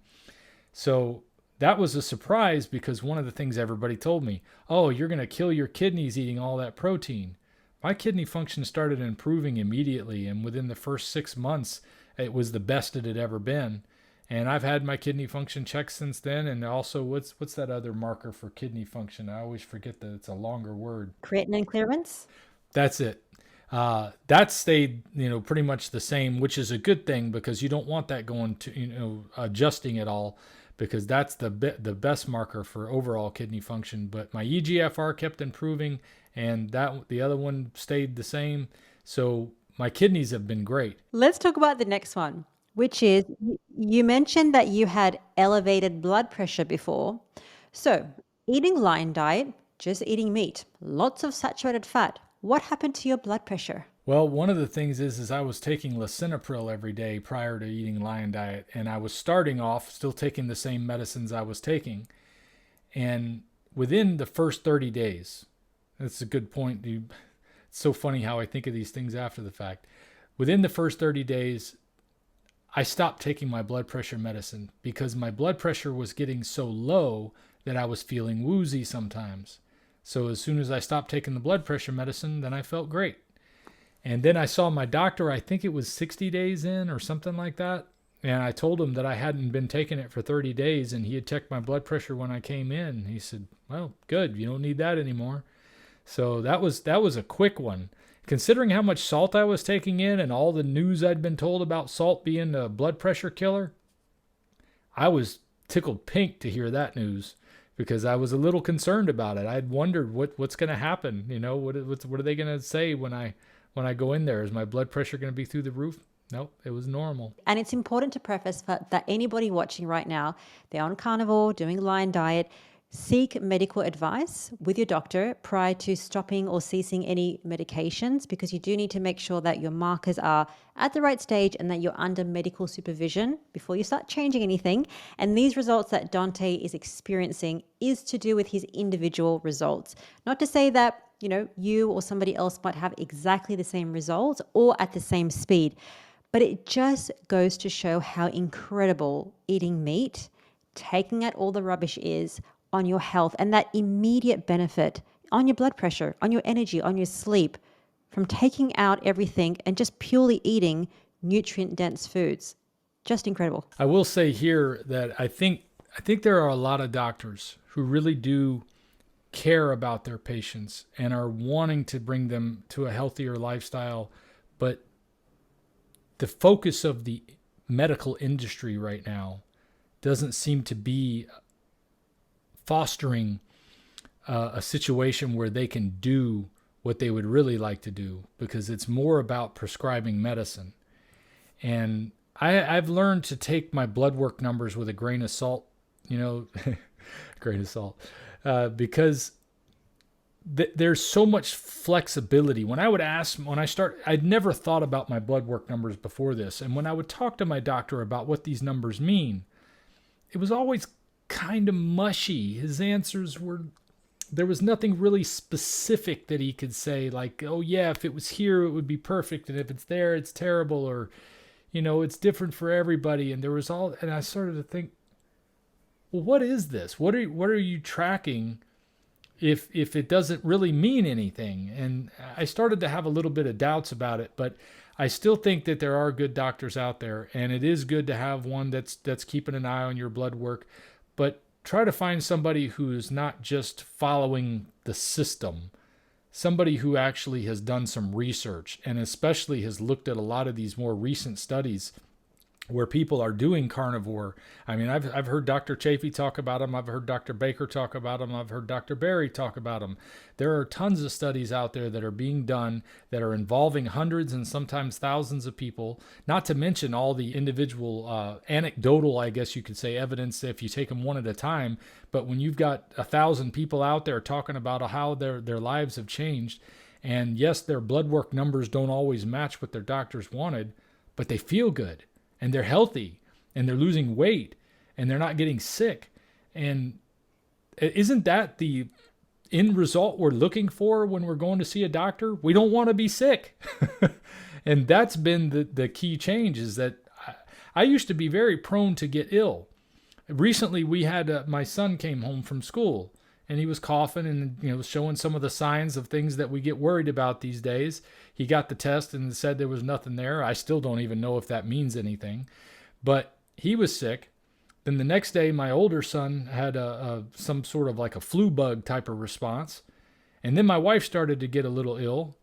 So that was a surprise, because one of the things everybody told me, oh, you're going to kill your kidneys eating all that protein. My kidney function started improving immediately, and within the first 6 months, it was the best it had ever been. And I've had my kidney function checked since then. And also, what's that other marker for kidney function? I always forget that it's a longer word. Creatinine clearance? That's it. That stayed, pretty much the same, which is a good thing because you don't want that going to, adjusting at all, because that's the best marker for overall kidney function. But my EGFR kept improving, and the other one stayed the same. So my kidneys have been great. Let's talk about the next one, which is you mentioned that you had elevated blood pressure before. So, eating lion diet, just eating meat, lots of saturated fat. What happened to your blood pressure? Well, one of the things is I was taking lisinopril every day prior to eating lion diet, and I was starting off still taking the same medicines I was taking. And within the first 30 days, that's a good point. It's so funny how I think of these things after the fact. Within the first 30 days, I stopped taking my blood pressure medicine because my blood pressure was getting so low that I was feeling woozy sometimes. So as soon as I stopped taking the blood pressure medicine, then I felt great. And then I saw my doctor, I think it was 60 days in or something like that. And I told him that I hadn't been taking it for 30 days, and he had checked my blood pressure when I came in. He said, well, good, you don't need that anymore. So that was a quick one. Considering how much salt I was taking in and all the news I'd been told about salt being a blood pressure killer, I was tickled pink to hear that news, because I was a little concerned about it. I'd wondered what's going to happen. What are they going to say when I go in there? Is my blood pressure going to be through the roof? Nope, it was normal. And it's important to preface that anybody watching right now, they're on carnivore, doing lion diet, seek medical advice with your doctor prior to stopping or ceasing any medications, because you do need to make sure that your markers are at the right stage and that you're under medical supervision before you start changing anything. And these results that Dante is experiencing is to do with his individual results. Not to say that, you or somebody else might have exactly the same results or at the same speed, but it just goes to show how incredible eating meat, taking out all the rubbish is on your health, and that immediate benefit on your blood pressure, on your energy, on your sleep, from taking out everything and just purely eating nutrient-dense foods. Just incredible. I will say here that I think there are a lot of doctors who really do care about their patients and are wanting to bring them to a healthier lifestyle, but the focus of the medical industry right now doesn't seem to be fostering a situation where they can do what they would really like to do, because it's more about prescribing medicine. And I've learned to take my blood work numbers with a grain of salt, grain of salt, because there's so much flexibility. I'd never thought about my blood work numbers before this. And when I would talk to my doctor about what these numbers mean, it was always kind of mushy. His answers there was nothing really specific that he could say, like, oh yeah, if it was here, it would be perfect. And if it's there, it's terrible. Or, it's different for everybody. And and I started to think, well, what is this? What are you tracking if it doesn't really mean anything? And I started to have a little bit of doubts about it, but I still think that there are good doctors out there, and it is good to have one that's keeping an eye on your blood work. But try to find somebody who is not just following the system, somebody who actually has done some research and especially has looked at a lot of these more recent studies where people are doing carnivore. I mean, I've heard Dr. Chafee talk about them. I've heard Dr. Baker talk about them. I've heard Dr. Berry talk about them. There are tons of studies out there that are being done that are involving hundreds and sometimes thousands of people, not to mention all the individual anecdotal, I guess you could say, evidence if you take them one at a time. But when you've got 1,000 people out there talking about how their lives have changed, and yes, their blood work numbers don't always match what their doctors wanted, but they feel good. And they're healthy, and they're losing weight, and they're not getting sick. And isn't that the end result we're looking for when we're going to see a doctor? We don't want to be sick. And that's been the key change, is that I used to be very prone to get ill. Recently, we had my son came home from school, and he was coughing and showing some of the signs of things that we get worried about these days. He got the test and said there was nothing there. I still don't even know if that means anything, but he was sick. Then the next day, my older son had some sort of like a flu bug type of response, and then my wife started to get a little ill.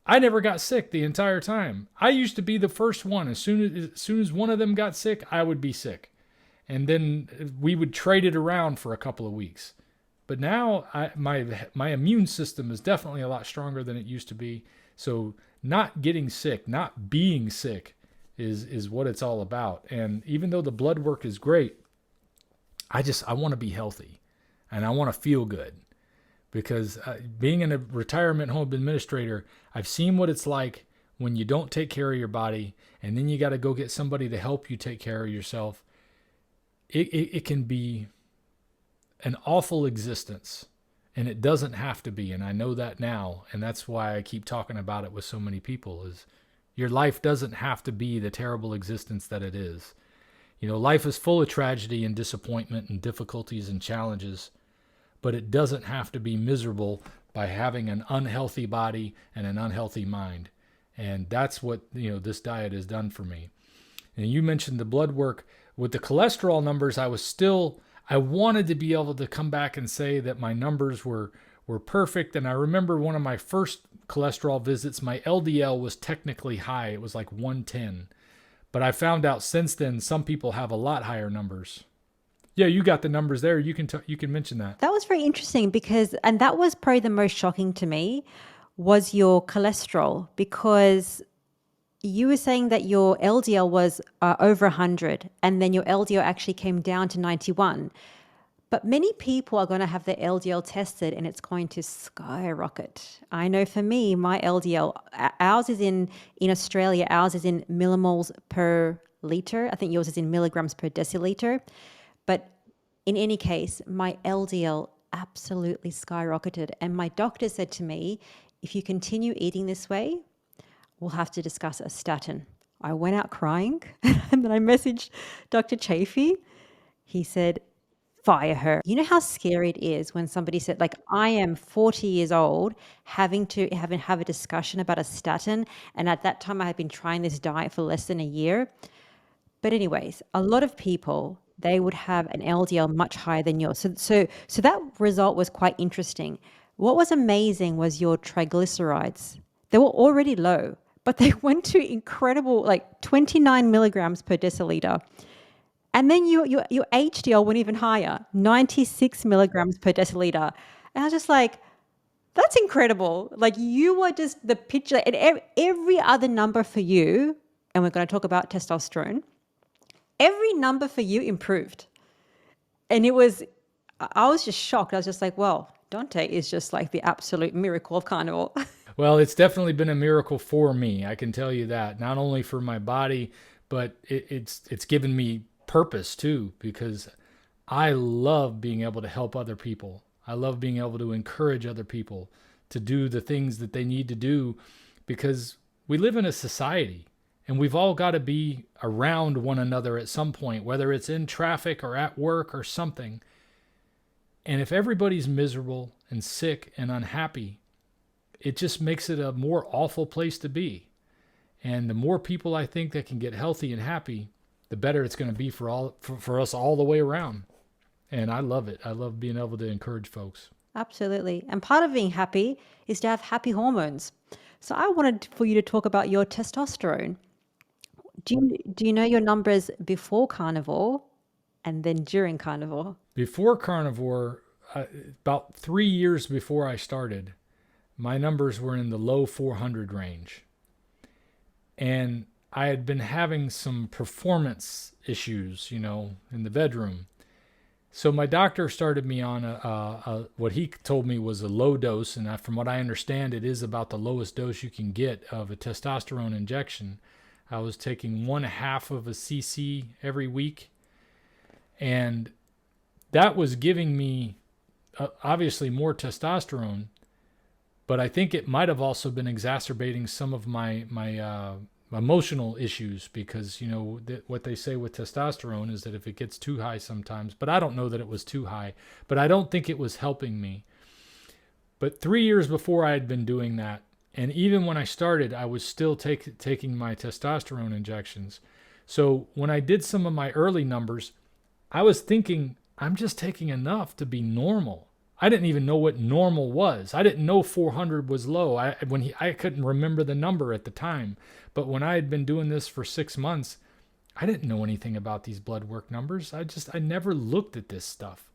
I never got sick the entire time. I used to be the first one. As soon as one of them got sick, I would be sick. And then we would trade it around for a couple of weeks. But now my immune system is definitely a lot stronger than it used to be. So not getting sick, not being sick is what it's all about. And even though the blood work is great, I want to be healthy and I want to feel good. Because being in a retirement home administrator, I've seen what it's like when you don't take care of your body and then you got to go get somebody to help you take care of yourself. It can be an awful existence, and it doesn't have to be. And I know that now, and that's why I keep talking about it with so many people, is your life doesn't have to be the terrible existence that it is. Life is full of tragedy and disappointment and difficulties and challenges, but it doesn't have to be miserable by having an unhealthy body and an unhealthy mind. And that's what, this diet has done for me. And you mentioned the blood work. With the cholesterol numbers, I wanted to be able to come back and say that my numbers were perfect. And I remember one of my first cholesterol visits, my LDL was technically high. It was like 110. But I found out since then, some people have a lot higher numbers. Yeah, you got the numbers there. You can mention that. That was very interesting and that was probably the most shocking to me, was your cholesterol, because you were saying that your LDL was over 100 and then your LDL actually came down to 91. But many people are going to have their LDL tested and it's going to skyrocket. I know for me, my LDL, ours is in Australia, ours is in millimoles per liter. I think yours is in milligrams per deciliter. But in any case, my LDL absolutely skyrocketed. And my doctor said to me, if you continue eating this way, we'll have to discuss a statin. I went out crying and then I messaged Dr. Chafee. He said, fire her. You know how scary it is when somebody said, like, I am 40 years old, having to have a discussion about a statin. And at that time I had been trying this diet for less than a year. But anyways, a lot of people, they would have an LDL much higher than yours. So that result was quite interesting. What was amazing was your triglycerides. They were already low, but they went to incredible, like 29 milligrams per deciliter. And then your HDL went even higher, 96 milligrams per deciliter. And I was just like, that's incredible. Like, you were just the picture, and every other number for you, and we're going to talk about testosterone, every number for you improved. And I was just shocked. I was just like, well, Dante is just like the absolute miracle of carnivore. Well, it's definitely been a miracle for me. I can tell you that. Not only for my body, but it's given me purpose too, because I love being able to help other people. I love being able to encourage other people to do the things that they need to do, because we live in a society and we've all got to be around one another at some point, whether it's in traffic or at work or something. And if everybody's miserable and sick and unhappy, it just makes it a more awful place to be. And the more people I think that can get healthy and happy, the better it's going to be for us all the way around. And I love it. I love being able to encourage folks. Absolutely. And part of being happy is to have happy hormones. So I wanted for you to talk about your testosterone. Do you know your numbers before carnivore and then during carnivore? Before carnivore, about 3 years before I started, my numbers were in the low 400 range. And I had been having some performance issues, in the bedroom. So my doctor started me on what he told me was a low dose. And from what I understand, it is about the lowest dose you can get of a testosterone injection. I was taking 1/2 of a cc every week. And that was giving me obviously more testosterone. But I think it might have also been exacerbating some of my emotional issues, because what they say with testosterone is that if it gets too high sometimes, but I don't know that it was too high, but I don't think it was helping me. But 3 years before I had been doing that, and even when I started, I was still taking my testosterone injections. So when I did some of my early numbers, I was thinking, I'm just taking enough to be normal. I didn't even know what normal was. I didn't know 400 was low. I couldn't remember the number at the time. But when I had been doing this for 6 months, I didn't know anything about these blood work numbers. I never looked at this stuff.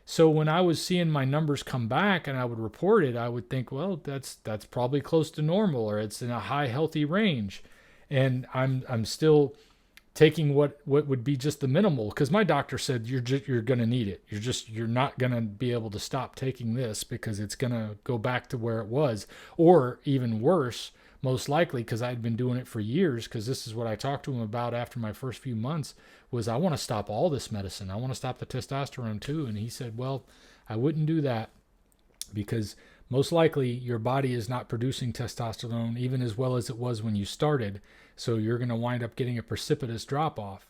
So when I was seeing my numbers come back and I would report it, I would think, well, that's probably close to normal, or it's in a high healthy range. And I'm still taking what would be just the minimal, because my doctor said you're going to need it. You're not going to be able to stop taking this because it's going to go back to where it was, or even worse, most likely, because I'd been doing it for years. Because this is what I talked to him about after my first few months, was I want to stop all this medicine. I want to stop the testosterone too. And he said, well, I wouldn't do that, because most likely your body is not producing testosterone even as well as it was when you started. So you're going to wind up getting a precipitous drop off.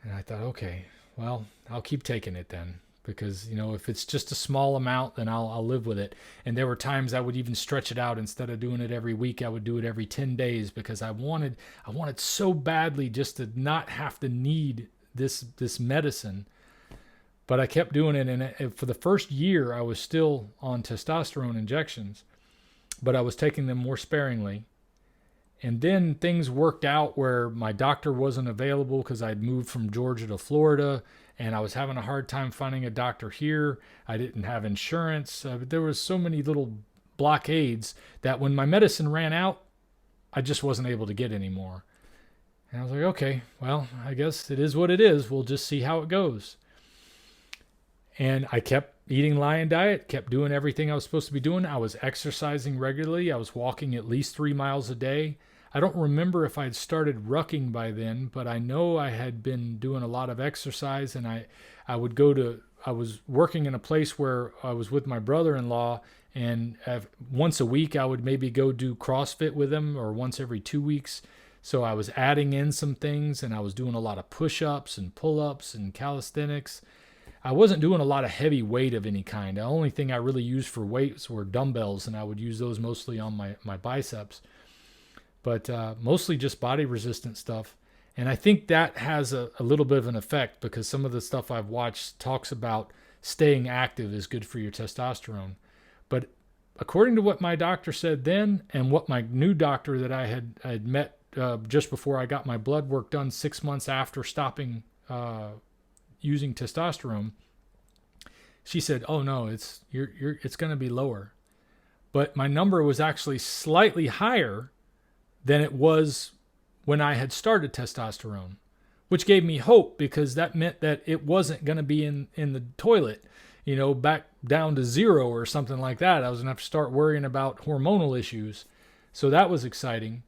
And I thought, okay, well, I'll keep taking it then, because, if it's just a small amount, then I'll live with it. And there were times I would even stretch it out. Instead of doing it every week, I would do it every 10 days, because I wanted so badly just to not have to need this medicine. But I kept doing it, and for the first year, I was still on testosterone injections, but I was taking them more sparingly. And then things worked out where my doctor wasn't available because I'd moved from Georgia to Florida, and I was having a hard time finding a doctor here. I didn't have insurance. There was so many little blockades that when my medicine ran out, I just wasn't able to get any more. And I was like, okay, well, I guess it is what it is. We'll just see how it goes. And I kept eating Lion Diet, kept doing everything I was supposed to be doing. I was exercising regularly. I was walking at least 3 miles a day. I don't remember if I had started rucking by then, but I know I had been doing a lot of exercise. And I was working in a place where I was with my brother-in-law, and once a week I would maybe go do CrossFit with him, or once every 2 weeks. So I was adding in some things, and I was doing a lot of push-ups and pull-ups and calisthenics. I wasn't doing a lot of heavy weight of any kind. The only thing I really used for weights were dumbbells, and I would use those mostly on my biceps. But mostly just body resistant stuff. And I think that has a little bit of an effect, because some of the stuff I've watched talks about staying active is good for your testosterone. But according to what my doctor said then, and what my new doctor that I had met just before I got my blood work done 6 months after stopping using testosterone, she said, oh no, it's going to be lower. But my number was actually slightly higher than it was when I had started testosterone, which gave me hope, because that meant that it wasn't going to be in the toilet, back down to 0 or something like that. I was going to have to start worrying about hormonal issues. So that was exciting.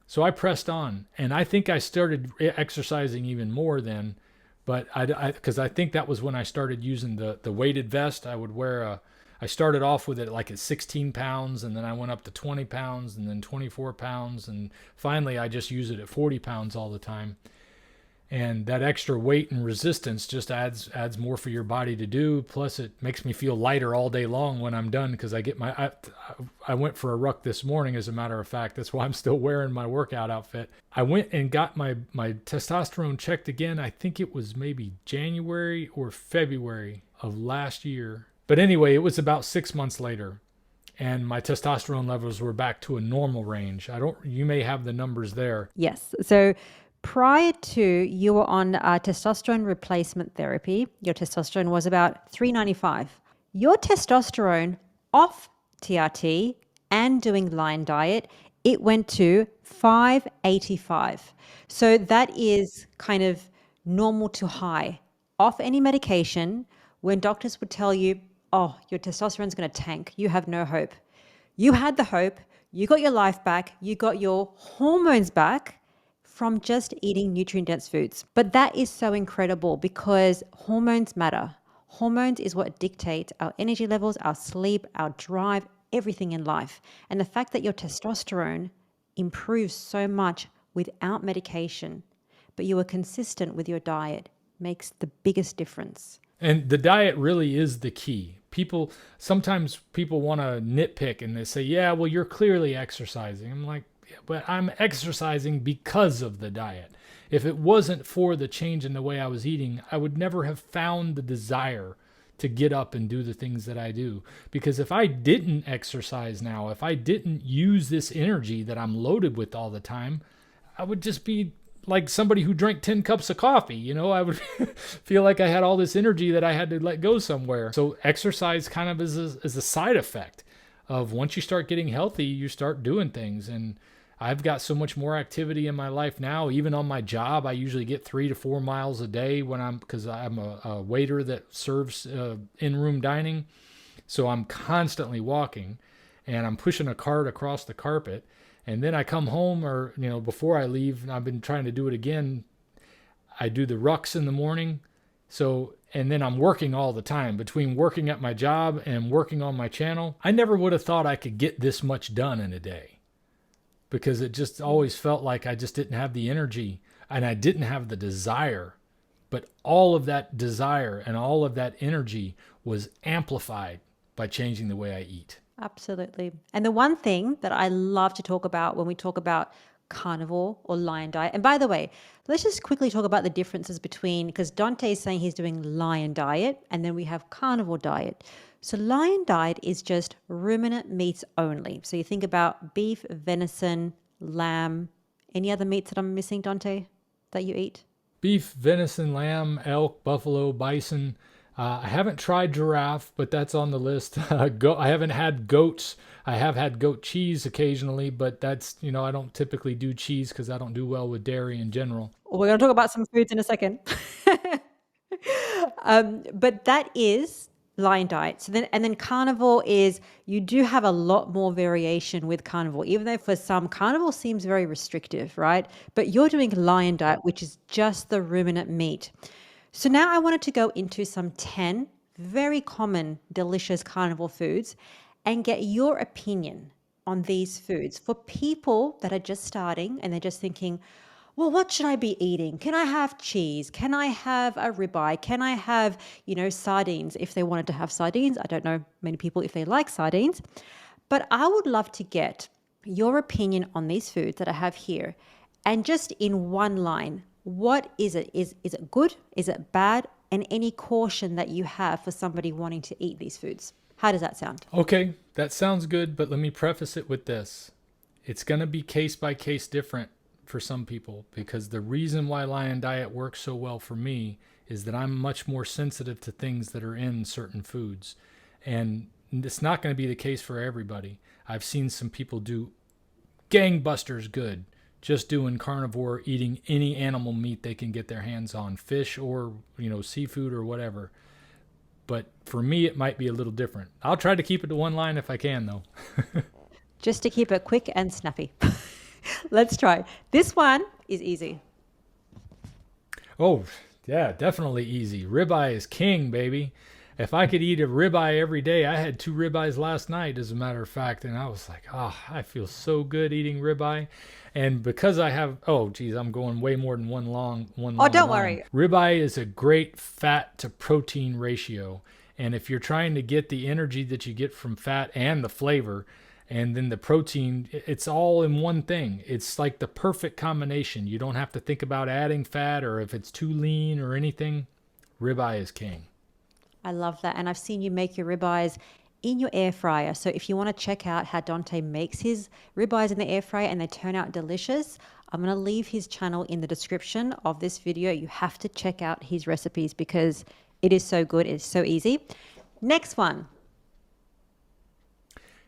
So I pressed on, and I think I started exercising even more then. But because I think that was when I started using the weighted vest. I would wear I started off with it like at 16 pounds, and then I went up to 20 pounds, and then 24 pounds. And finally, I just use it at 40 pounds all the time. And that extra weight and resistance just adds more for your body to do. Plus, it makes me feel lighter all day long when I'm done, because I went for a ruck this morning, as a matter of fact. That's why I'm still wearing my workout outfit. I went and got my testosterone checked again. I think it was maybe January or February of last year. But anyway, it was about 6 months later, and my testosterone levels were back to a normal range. You may have the numbers there. Yes. So prior to you were on testosterone replacement therapy, your testosterone was about 395. Your testosterone off TRT and doing Lion Diet, it went to 585. So that is kind of normal to high. Off any medication, when doctors would tell you, oh, your testosterone's going to tank, you have no hope. You had the hope, you got your life back, you got your hormones back from just eating nutrient-dense foods. But that is so incredible, because hormones matter. Hormones is what dictates our energy levels, our sleep, our drive, everything in life. And the fact that your testosterone improves so much without medication, but you are consistent with your diet, makes the biggest difference. And the diet really is the key. Sometimes people want to nitpick, and they say, yeah, well, you're clearly exercising. I'm like, yeah, but I'm exercising because of the diet. If it wasn't for the change in the way I was eating, I would never have found the desire to get up and do the things that I do. Because if I didn't exercise now, if I didn't use this energy that I'm loaded with all the time, I would just be like somebody who drank 10 cups of coffee. You know, I would feel like I had all this energy that I had to let go somewhere. So exercise kind of is a side effect of once you start getting healthy, you start doing things. And I've got so much more activity in my life now. Even on my job, I usually get 3 to 4 miles a day because I'm a waiter that serves in-room dining. So I'm constantly walking, and I'm pushing a cart across the carpet. And then I come home, or, you know, before I leave, and I've been trying to do it again, I do the rucks in the morning. So, and then I'm working all the time between working at my job and working on my channel. I never would have thought I could get this much done in a day, because it just always felt like I just didn't have the energy and I didn't have the desire. But all of that desire and all of that energy was amplified by changing the way I eat. Absolutely. And the one thing that I love to talk about when we talk about carnivore or lion diet, and by the way, let's just quickly talk about the differences between, because Dante is saying he's doing lion diet, and then we have carnivore diet. So lion diet is just ruminant meats only. So you think about beef, venison, lamb. Any other meats that I'm missing, Dante, that you eat? Beef, venison, lamb, elk, buffalo, bison. I haven't tried giraffe, but that's on the list. I haven't had goats. I have had goat cheese occasionally, but that's, you know, I don't typically do cheese because I don't do well with dairy in general. Well, we're going to talk about some foods in a second. But that is lion diet. So then carnivore is, you do have a lot more variation with carnivore, even though for some carnivore seems very restrictive, right? But you're doing lion diet, which is just the ruminant meat. So now I wanted to go into some 10 very common, delicious carnivore foods and get your opinion on these foods for people that are just starting and they're just thinking, well, what should I be eating? Can I have cheese? Can I have a ribeye? Can I have, sardines if they wanted to have sardines? I don't know many people if they like sardines, but I would love to get your opinion on these foods that I have here. And just in one line, what is it? Is it good? Is it bad? And any caution that you have for somebody wanting to eat these foods. How does that sound? Okay, that sounds good, but let me preface it with this. It's going to be case by case different for some people, because the reason why lion diet works so well for me is that I'm much more sensitive to things that are in certain foods. And it's not going to be the case for everybody. I've seen some people do gangbusters good, just doing carnivore, eating any animal meat they can get their hands on, fish or, seafood or whatever. But for me, it might be a little different. I'll try to keep it to one line if I can, though. Just to keep it quick and snappy. Let's try. This one is easy. Oh, yeah, definitely easy. Ribeye is king, baby. If I could eat a ribeye every day, I had 2 ribeyes last night, as a matter of fact, and I was like, I feel so good eating ribeye. And because I have, I'm going way more than one long don't worry. Ribeye is a great fat to protein ratio. And if you're trying to get the energy that you get from fat and the flavor, and then the protein, it's all in one thing. It's like the perfect combination. You don't have to think about adding fat or if it's too lean or anything. Ribeye is king. I love that. And I've seen you make your ribeyes in your air fryer. So if you want to check out how Dante makes his ribeyes in the air fryer and they turn out delicious, I'm going to leave his channel in the description of this video. You have to check out his recipes because it is so good. It's so easy. Next one.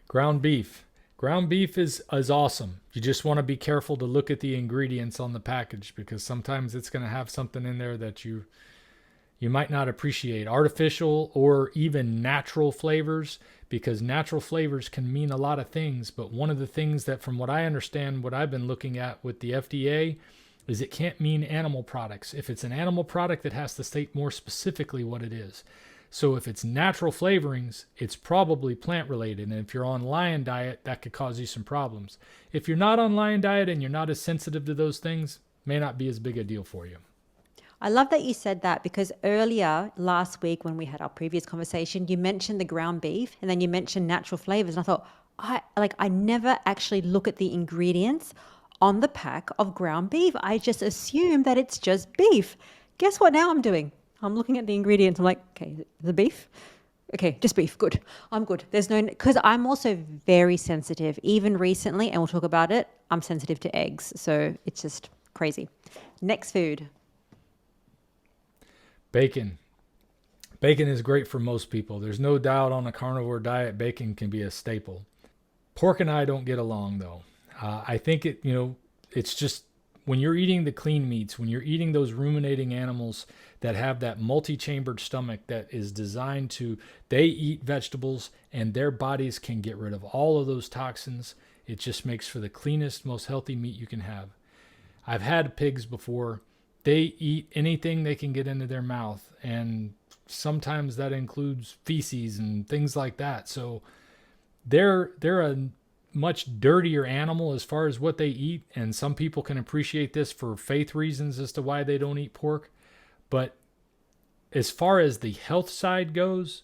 Ground beef. Ground beef is awesome. You just want to be careful to look at the ingredients on the package, because sometimes it's going to have something in there that you might not appreciate. Artificial or even natural flavors, because natural flavors can mean a lot of things. But one of the things that, from what I understand, what I've been looking at with the FDA, is it can't mean animal products. If it's an animal product, it has to state more specifically what it is. So if it's natural flavorings, it's probably plant related. And if you're on lion diet, that could cause you some problems. If you're not on lion diet and you're not as sensitive to those things, may not be as big a deal for you. I love that you said that, because earlier last week when we had our previous conversation, you mentioned the ground beef and then you mentioned natural flavors. And I thought, I never actually look at the ingredients on the pack of ground beef. I just assume that it's just beef. Guess what now I'm doing? I'm looking at the ingredients. I'm like, okay, the beef. Okay, just beef. Good. I'm good. There's no, because I'm also very sensitive. Even recently, and we'll talk about it, I'm sensitive to eggs. So it's just crazy. Next food. Bacon. Bacon is great for most people. There's no doubt on a carnivore diet, bacon can be a staple. Pork and I don't get along though. I think it's just when you're eating the clean meats, when you're eating those ruminating animals that have that multi-chambered stomach that is designed to, they eat vegetables and their bodies can get rid of all of those toxins. It just makes for the cleanest, most healthy meat you can have. I've had pigs before. They eat anything they can get into their mouth, and sometimes that includes feces and things like that. So they're a much dirtier animal as far as what they eat, and some people can appreciate this for faith reasons as to why they don't eat pork. But as far as the health side goes,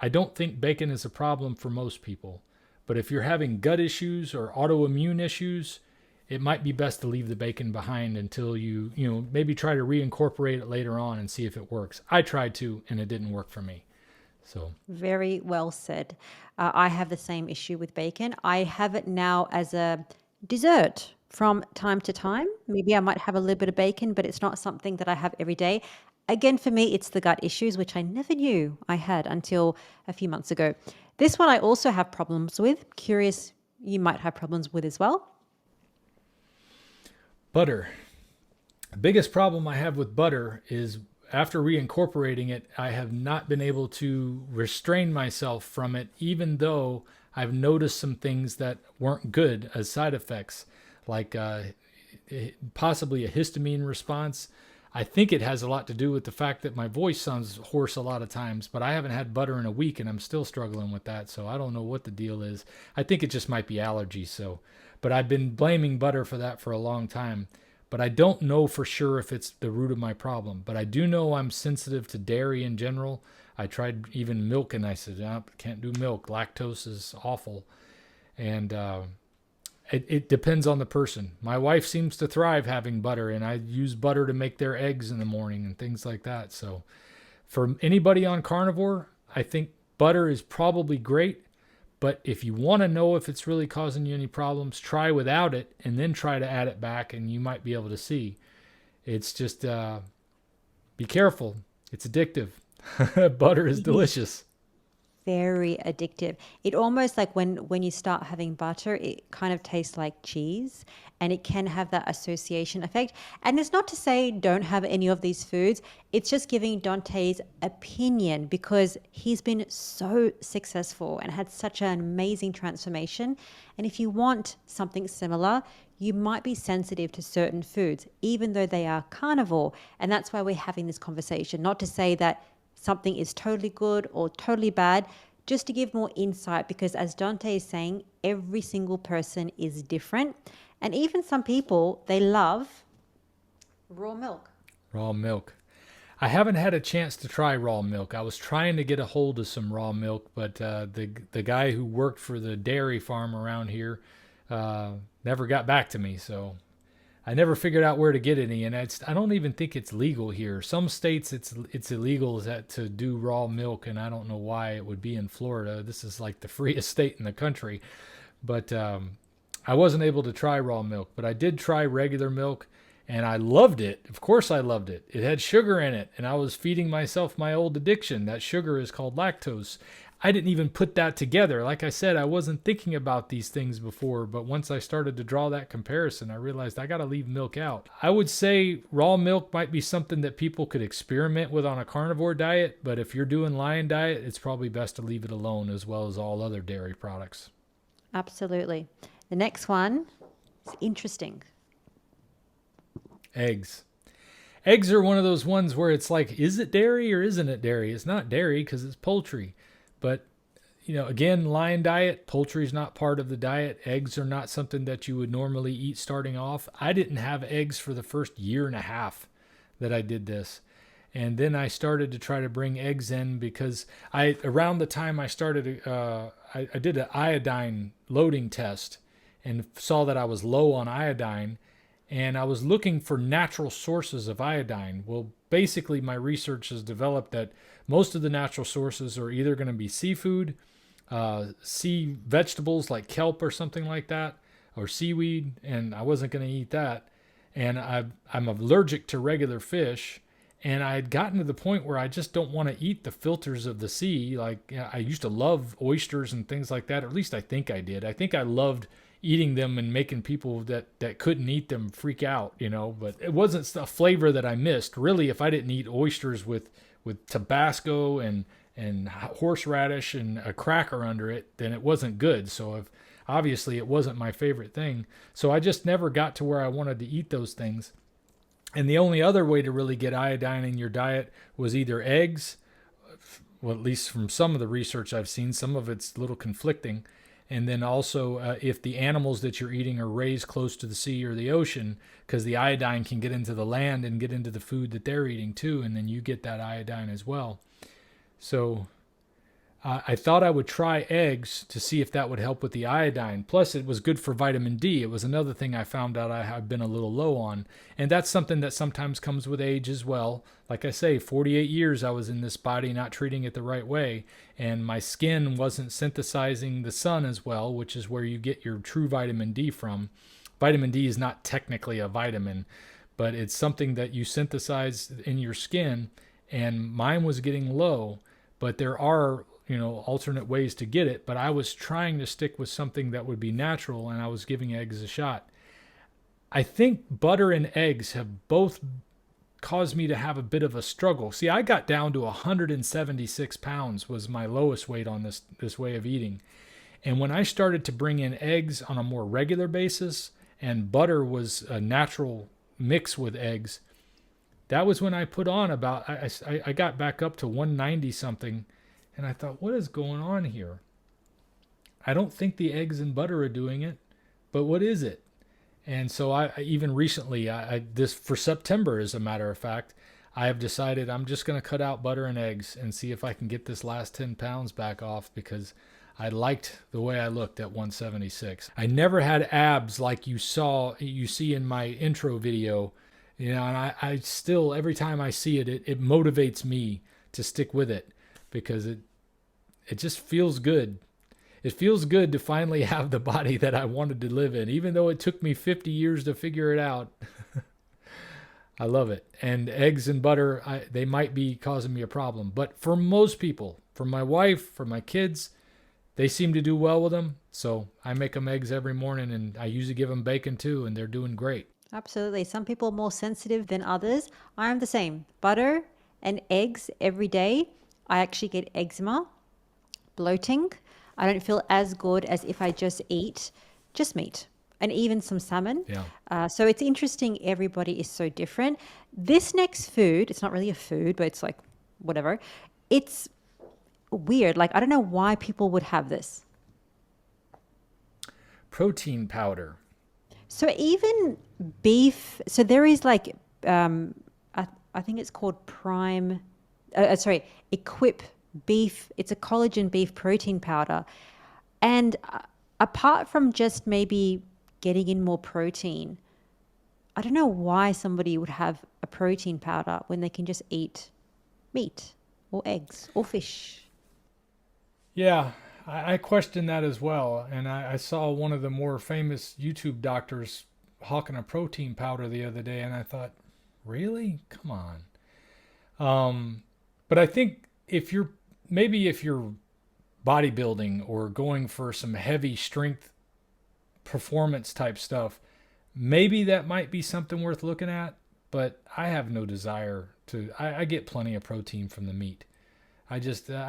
I don't think bacon is a problem for most people. But if you're having gut issues or autoimmune issues, it might be best to leave the bacon behind until you maybe try to reincorporate it later on and see if it works. I tried to, and it didn't work for me. So Very well said. I have the same issue with bacon. I have it now as a dessert from time to time. Maybe I might have a little bit of bacon, but it's not something that I have every day. Again, for me, it's the gut issues, which I never knew I had until a few months ago. This one I also have problems with. Curious, you might have problems with as well. butter. The biggest problem I have with butter is after reincorporating it, I have not been able to restrain myself from it, even though I've noticed some things that weren't good as side effects, like possibly a histamine response. I think it has a lot to do with the fact that my voice sounds hoarse a lot of times, but I haven't had butter in a week and I'm still struggling with that. So I don't know what the deal is. I think it just might be allergies. But I've been blaming butter for that for a long time. But I don't know for sure if it's the root of my problem. But I do know I'm sensitive to dairy in general. I tried even milk and I said, oh, can't do milk. Lactose is awful. And it depends on the person. My wife seems to thrive having butter, and I use butter to make their eggs in the morning and things like that. So for anybody on carnivore, I think butter is probably great. But if you want to know if it's really causing you any problems, try without it and then try to add it back, and you might be able to see. It's just be careful. It's addictive. Butter is delicious. Very addictive. It almost like when you start having butter, it kind of tastes like cheese, and it can have that association effect. And it's not to say don't have any of these foods. It's just giving Dante's opinion because he's been so successful and had such an amazing transformation. And if you want something similar, you might be sensitive to certain foods, even though they are carnivore. And that's why we're having this conversation. Not to say that something is totally good or totally bad, just to give more insight, because as Dante is saying, every single person is different. And even some people, they love raw milk. Raw milk. I haven't had a chance to try raw milk. I was trying to get a hold of some raw milk, but the guy who worked for the dairy farm around here never got back to me. So I never figured out where to get any, and I don't even think it's legal here. Some states it's illegal to do raw milk, and I don't know why it would be in Florida. This is like the freest state in the country. But I wasn't able to try raw milk, but I did try regular milk, and I loved it. Of course I loved it. It had sugar in it, and I was feeding myself my old addiction. That sugar is called lactose. I didn't even put that together. Like I said, I wasn't thinking about these things before, but once I started to draw that comparison, I realized I got to leave milk out. I would say raw milk might be something that people could experiment with on a carnivore diet, but if you're doing lion diet, it's probably best to leave it alone, as well as all other dairy products. Absolutely. The next one is interesting. Eggs. Eggs are one of those ones where it's like, is it dairy or isn't it dairy? It's not dairy because it's poultry. But, again, lion diet, poultry is not part of the diet. Eggs are not something that you would normally eat starting off. I didn't have eggs for the first year and a half that I did this. And then I started to try to bring eggs in because around the time I started, I did an iodine loading test and saw that I was low on iodine. And I was looking for natural sources of iodine. Well, basically my research has developed that most of the natural sources are either going to be seafood, sea vegetables like kelp or something like that, or seaweed, and I wasn't going to eat that. And I'm allergic to regular fish, and I had gotten to the point where I just don't want to eat the filters of the sea. Like, I used to love oysters and things like that, or at least I think I did. I think I loved eating them and making people that couldn't eat them freak out, but it wasn't a flavor that I missed. Really, if I didn't eat oysters with Tabasco and horseradish and a cracker under it, then it wasn't good. So obviously it wasn't my favorite thing. So I just never got to where I wanted to eat those things. And the only other way to really get iodine in your diet was either eggs, well, at least from some of the research I've seen, some of it's a little conflicting. And then also if the animals that you're eating are raised close to the sea or the ocean, because the iodine can get into the land and get into the food that they're eating too, and then you get that iodine as well. So I thought I would try eggs to see if that would help with the iodine. Plus, it was good for vitamin D. It was another thing I found out I have been a little low on. And that's something that sometimes comes with age as well. Like I say, 48 years I was in this body not treating it the right way. And my skin wasn't synthesizing the sun as well, which is where you get your true vitamin D from. Vitamin D is not technically a vitamin, but it's something that you synthesize in your skin. And mine was getting low, but there are alternate ways to get it, but I was trying to stick with something that would be natural, and I was giving eggs a shot. I think butter and eggs have both caused me to have a bit of a struggle. See, I got down to 176 pounds was my lowest weight on this way of eating. And when I started to bring in eggs on a more regular basis, and butter was a natural mix with eggs, that was when I put on about, I got back up to 190 something. And I thought, what is going on here? I don't think the eggs and butter are doing it, but what is it? And so I even recently, this for September, as a matter of fact, I have decided I'm just going to cut out butter and eggs and see if I can get this last 10 pounds back off, because I liked the way I looked at 176. I never had abs like you see in my intro video, and I still, every time I see it, it motivates me to stick with it. Because it just feels good. It feels good to finally have the body that I wanted to live in, even though it took me 50 years to figure it out. I love it. And eggs and butter, they might be causing me a problem. But for most people, for my wife, for my kids, they seem to do well with them. So I make them eggs every morning, and I usually give them bacon too, and they're doing great. Absolutely. Some people are more sensitive than others. I'm the same. Butter and eggs every day. I actually get eczema, bloating. I don't feel as good as if I just eat just meat and even some salmon. Yeah. So it's interesting. Everybody is so different. This next food, it's not really a food, but it's like whatever. It's weird. Like, I don't know why people would have this. Protein powder. So even beef, so there is like, I think it's called Equip beef. It's a collagen beef protein powder. And apart from just maybe getting in more protein, I don't know why somebody would have a protein powder when they can just eat meat or eggs or fish. Yeah, I question that as well. And I saw one of the more famous YouTube doctors hawking a protein powder the other day, and I thought, really? Come on. But I think if you're bodybuilding or going for some heavy strength performance type stuff, maybe that might be something worth looking at. But I have no desire to. I get plenty of protein from the meat. I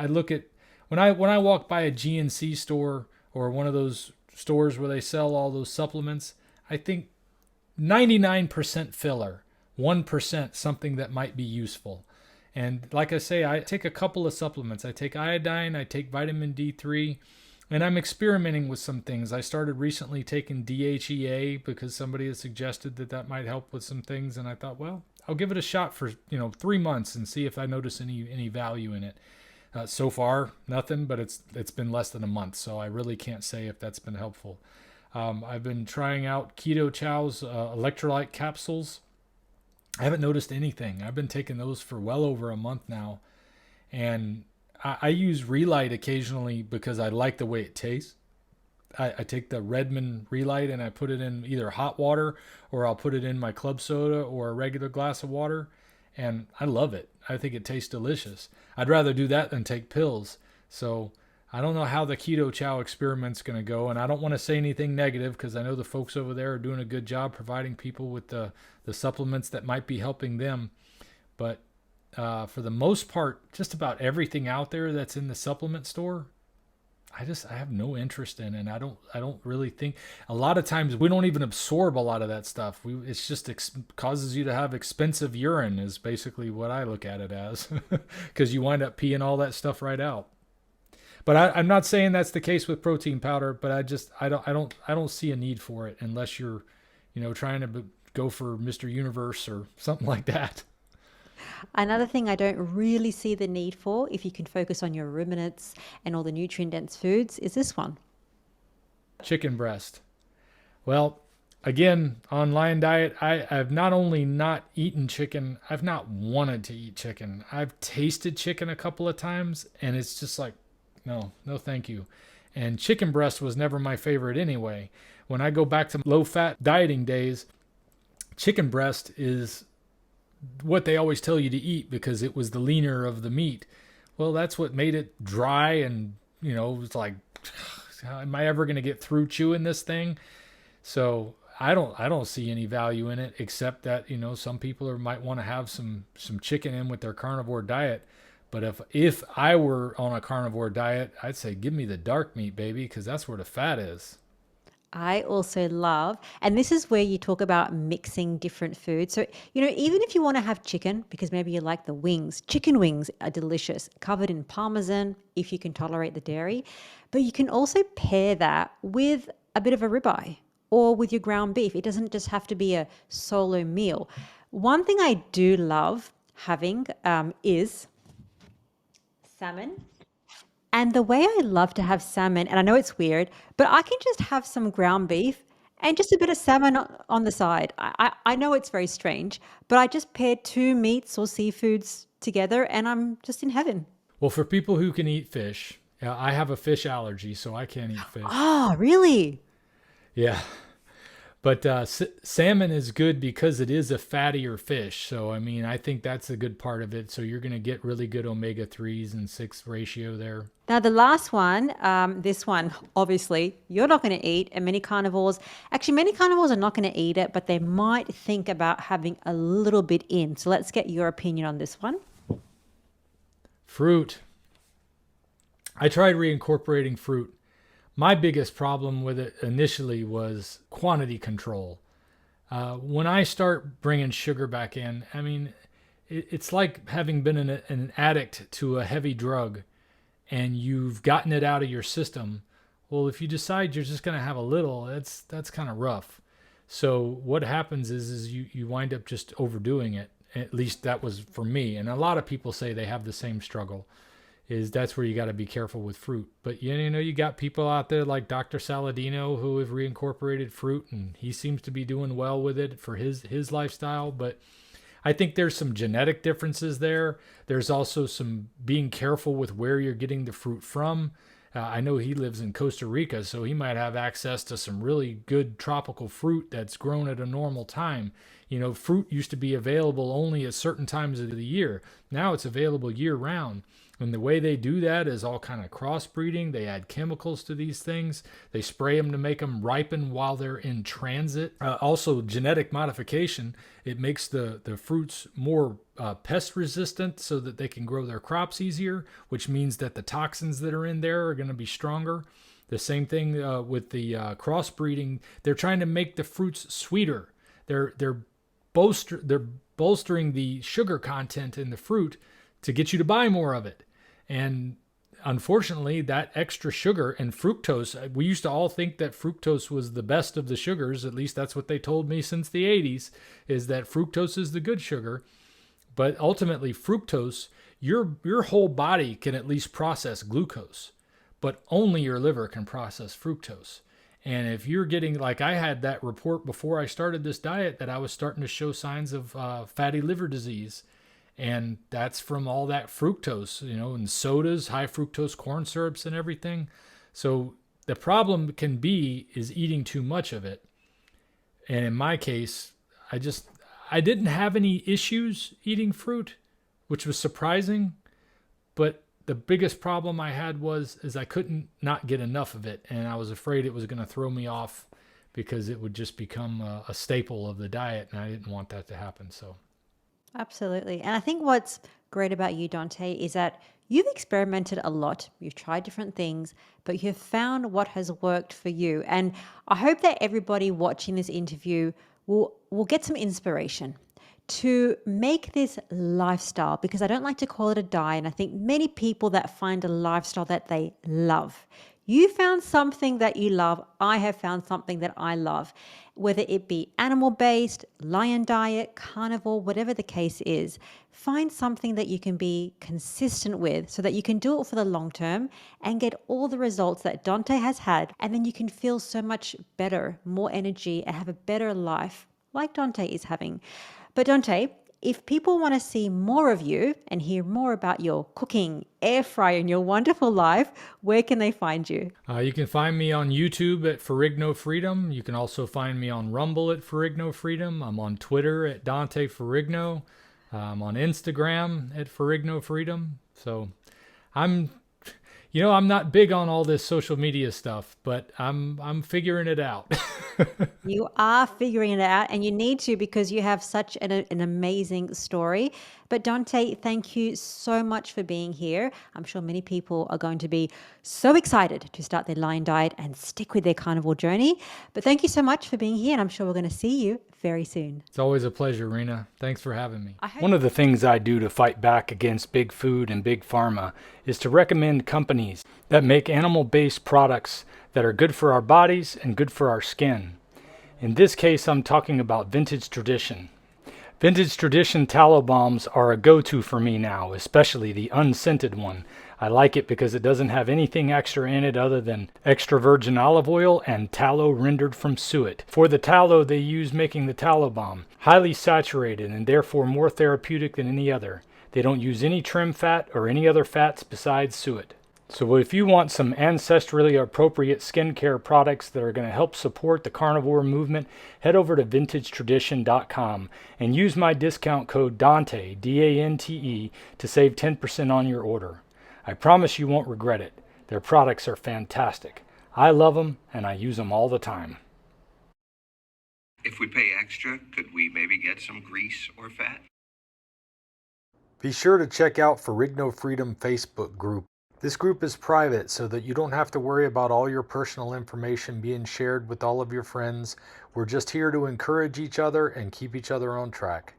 look at when I walk by a GNC store or one of those stores where they sell all those supplements, I think 99% filler, 1% something that might be useful. And like I say, I take a couple of supplements. I take iodine, I take vitamin D3, and I'm experimenting with some things. I started recently taking DHEA because somebody had suggested that might help with some things. And I thought, well, I'll give it a shot for 3 months and see if I notice any value in it. So far, nothing, but it's been less than a month, so I really can't say if that's been helpful. I've been trying out Keto Chow's electrolyte capsules. I haven't noticed anything. I've been taking those for well over a month now. And I use Relight occasionally because I like the way it tastes. I take the Redmond Relight and I put it in either hot water, or I'll put it in my club soda or a regular glass of water. And I love it. I think it tastes delicious. I'd rather do that than take pills. So I don't know how the keto chow experiment's going to go. And I don't want to say anything negative because I know the folks over there are doing a good job providing people with the supplements that might be helping them. But for the most part, just about everything out there that's in the supplement store, I have no interest in, and I don't really think, a lot of times we don't even absorb a lot of that stuff. It's just causes you to have expensive urine is basically what I look at it as, because you wind up peeing all that stuff right out. But I'm not saying that's the case with protein powder, but I don't see a need for it unless you're, trying to go for Mr. Universe or something like that. Another thing I don't really see the need for, if you can focus on your ruminants and all the nutrient-dense foods, is this one. Chicken breast. Well, again, on Lion Diet, I've not only not eaten chicken, I've not wanted to eat chicken. I've tasted chicken a couple of times, and it's just like, no thank you. And chicken breast was never my favorite anyway. When I go back to low-fat dieting days, chicken breast is what they always tell you to eat because it was the leaner of the meat. Well, that's what made it dry, and it's like, am I ever going to get through chewing this thing? So I don't see any value in it, except that some people might want to have some chicken in with their carnivore diet. But if I were on a carnivore diet, I'd say give me the dark meat, baby, because that's where the fat is. I also love, and this is where you talk about mixing different foods. So, even if you want to have chicken, because maybe you like the wings, chicken wings are delicious, covered in Parmesan, if you can tolerate the dairy. But you can also pair that with a bit of a ribeye or with your ground beef. It doesn't just have to be a solo meal. One thing I do love having is salmon. And the way I love to have salmon, and I know it's weird, but I can just have some ground beef and just a bit of salmon on the side. I know it's very strange, but I just pair two meats or seafoods together and I'm just in heaven. Well, for people who can eat fish, I have a fish allergy, so I can't eat fish. Oh, really? Yeah. But salmon is good because it is a fattier fish. So, I think that's a good part of it. So you're going to get really good omega-3s and 6 ratio there. Now, the last one, this one, obviously, you're not going to eat, and many carnivores are not going to eat it, but they might think about having a little bit in. So let's get your opinion on this one. Fruit. I tried reincorporating fruit. My biggest problem with it initially was quantity control. When I start bringing sugar back in, it's like having been an addict to a heavy drug and you've gotten it out of your system. Well, if you decide you're just going to have a little, that's kind of rough. So what happens is you wind up just overdoing it. At least that was for me. And a lot of people say they have the same struggle. That's where you got to be careful with fruit. But you got people out there like Dr. Saladino who have reincorporated fruit, and he seems to be doing well with it for his lifestyle. But I think there's some genetic differences there. There's also some being careful with where you're getting the fruit from. I know he lives in Costa Rica, so he might have access to some really good tropical fruit that's grown at a normal time. Fruit used to be available only at certain times of the year. Now it's available year round. And the way they do that is all kind of crossbreeding. They add chemicals to these things. They spray them to make them ripen while they're in transit. Also, genetic modification. It makes the fruits more pest resistant so that they can grow their crops easier, which means that the toxins that are in there are going to be stronger. The same thing with the crossbreeding. They're trying to make the fruits sweeter. They're bolstering the sugar content in the fruit to get you to buy more of it. And unfortunately, that extra sugar and fructose, we used to all think that fructose was the best of the sugars. At least that's what they told me since the 80s, is that fructose is the good sugar. But ultimately, fructose, your whole body can at least process glucose, but only your liver can process fructose. And if you're getting, like I had that report before I started this diet that I was starting to show signs of fatty liver disease. And that's from all that fructose, and sodas, high fructose corn syrups and everything. So the problem is eating too much of it. And in my case, I didn't have any issues eating fruit, which was surprising. But the biggest problem I had is I couldn't not get enough of it. And I was afraid it was going to throw me off because it would just become a staple of the diet. And I didn't want that to happen. So. Absolutely. And I think what's great about you, Dante, is that you've experimented a lot. You've tried different things, but you've found what has worked for you. And I hope that everybody watching this interview will get some inspiration to make this lifestyle, because I don't like to call it a diet. And I think many people that find a lifestyle that they love. You found something that you love. I have found something that I love, whether it be animal-based, lion diet, carnivore, whatever the case is. Find something that you can be consistent with so that you can do it for the long term and get all the results that Dante has had. And then you can feel so much better, more energy, and have a better life like Dante is having. But Dante, if people want to see more of you and hear more about your cooking, air fryer, and your wonderful life, where can they find you? You can find me on YouTube at Ferrigno Freedom. You can also find me on Rumble at Ferrigno Freedom. I'm on Twitter at Dante Ferrigno. I'm on Instagram at Ferrigno Freedom. So I'm not big on all this social media stuff, but I'm figuring it out. You are figuring it out, and you need to, because you have such an amazing story. But Dante, thank you so much for being here. I'm sure many people are going to be so excited to start their lion diet and stick with their carnivore journey. But thank you so much for being here, and I'm sure we're going to see you very soon. It's always a pleasure, Rina. Thanks for having me. One of the things I do to fight back against big food and big pharma is to recommend companies that make animal-based products that are good for our bodies and good for our skin. In this case, I'm talking about Vintage Tradition. Vintage Tradition tallow balms are a go-to for me now, especially the unscented one. I like it because it doesn't have anything extra in it other than extra virgin olive oil and tallow rendered from suet. For the tallow they use making the tallow balm, highly saturated and therefore more therapeutic than any other. They don't use any trim fat or any other fats besides suet. So if you want some ancestrally appropriate skincare products that are going to help support the carnivore movement, head over to vintagetradition.com and use my discount code DANTE, D-A-N-T-E, to save 10% on your order. I promise you won't regret it. Their products are fantastic. I love them and I use them all the time. If we pay extra, could we maybe get some grease or fat? Be sure to check out Ferrigno Freedom Facebook group. This group is private so that you don't have to worry about all your personal information being shared with all of your friends. We're just here to encourage each other and keep each other on track.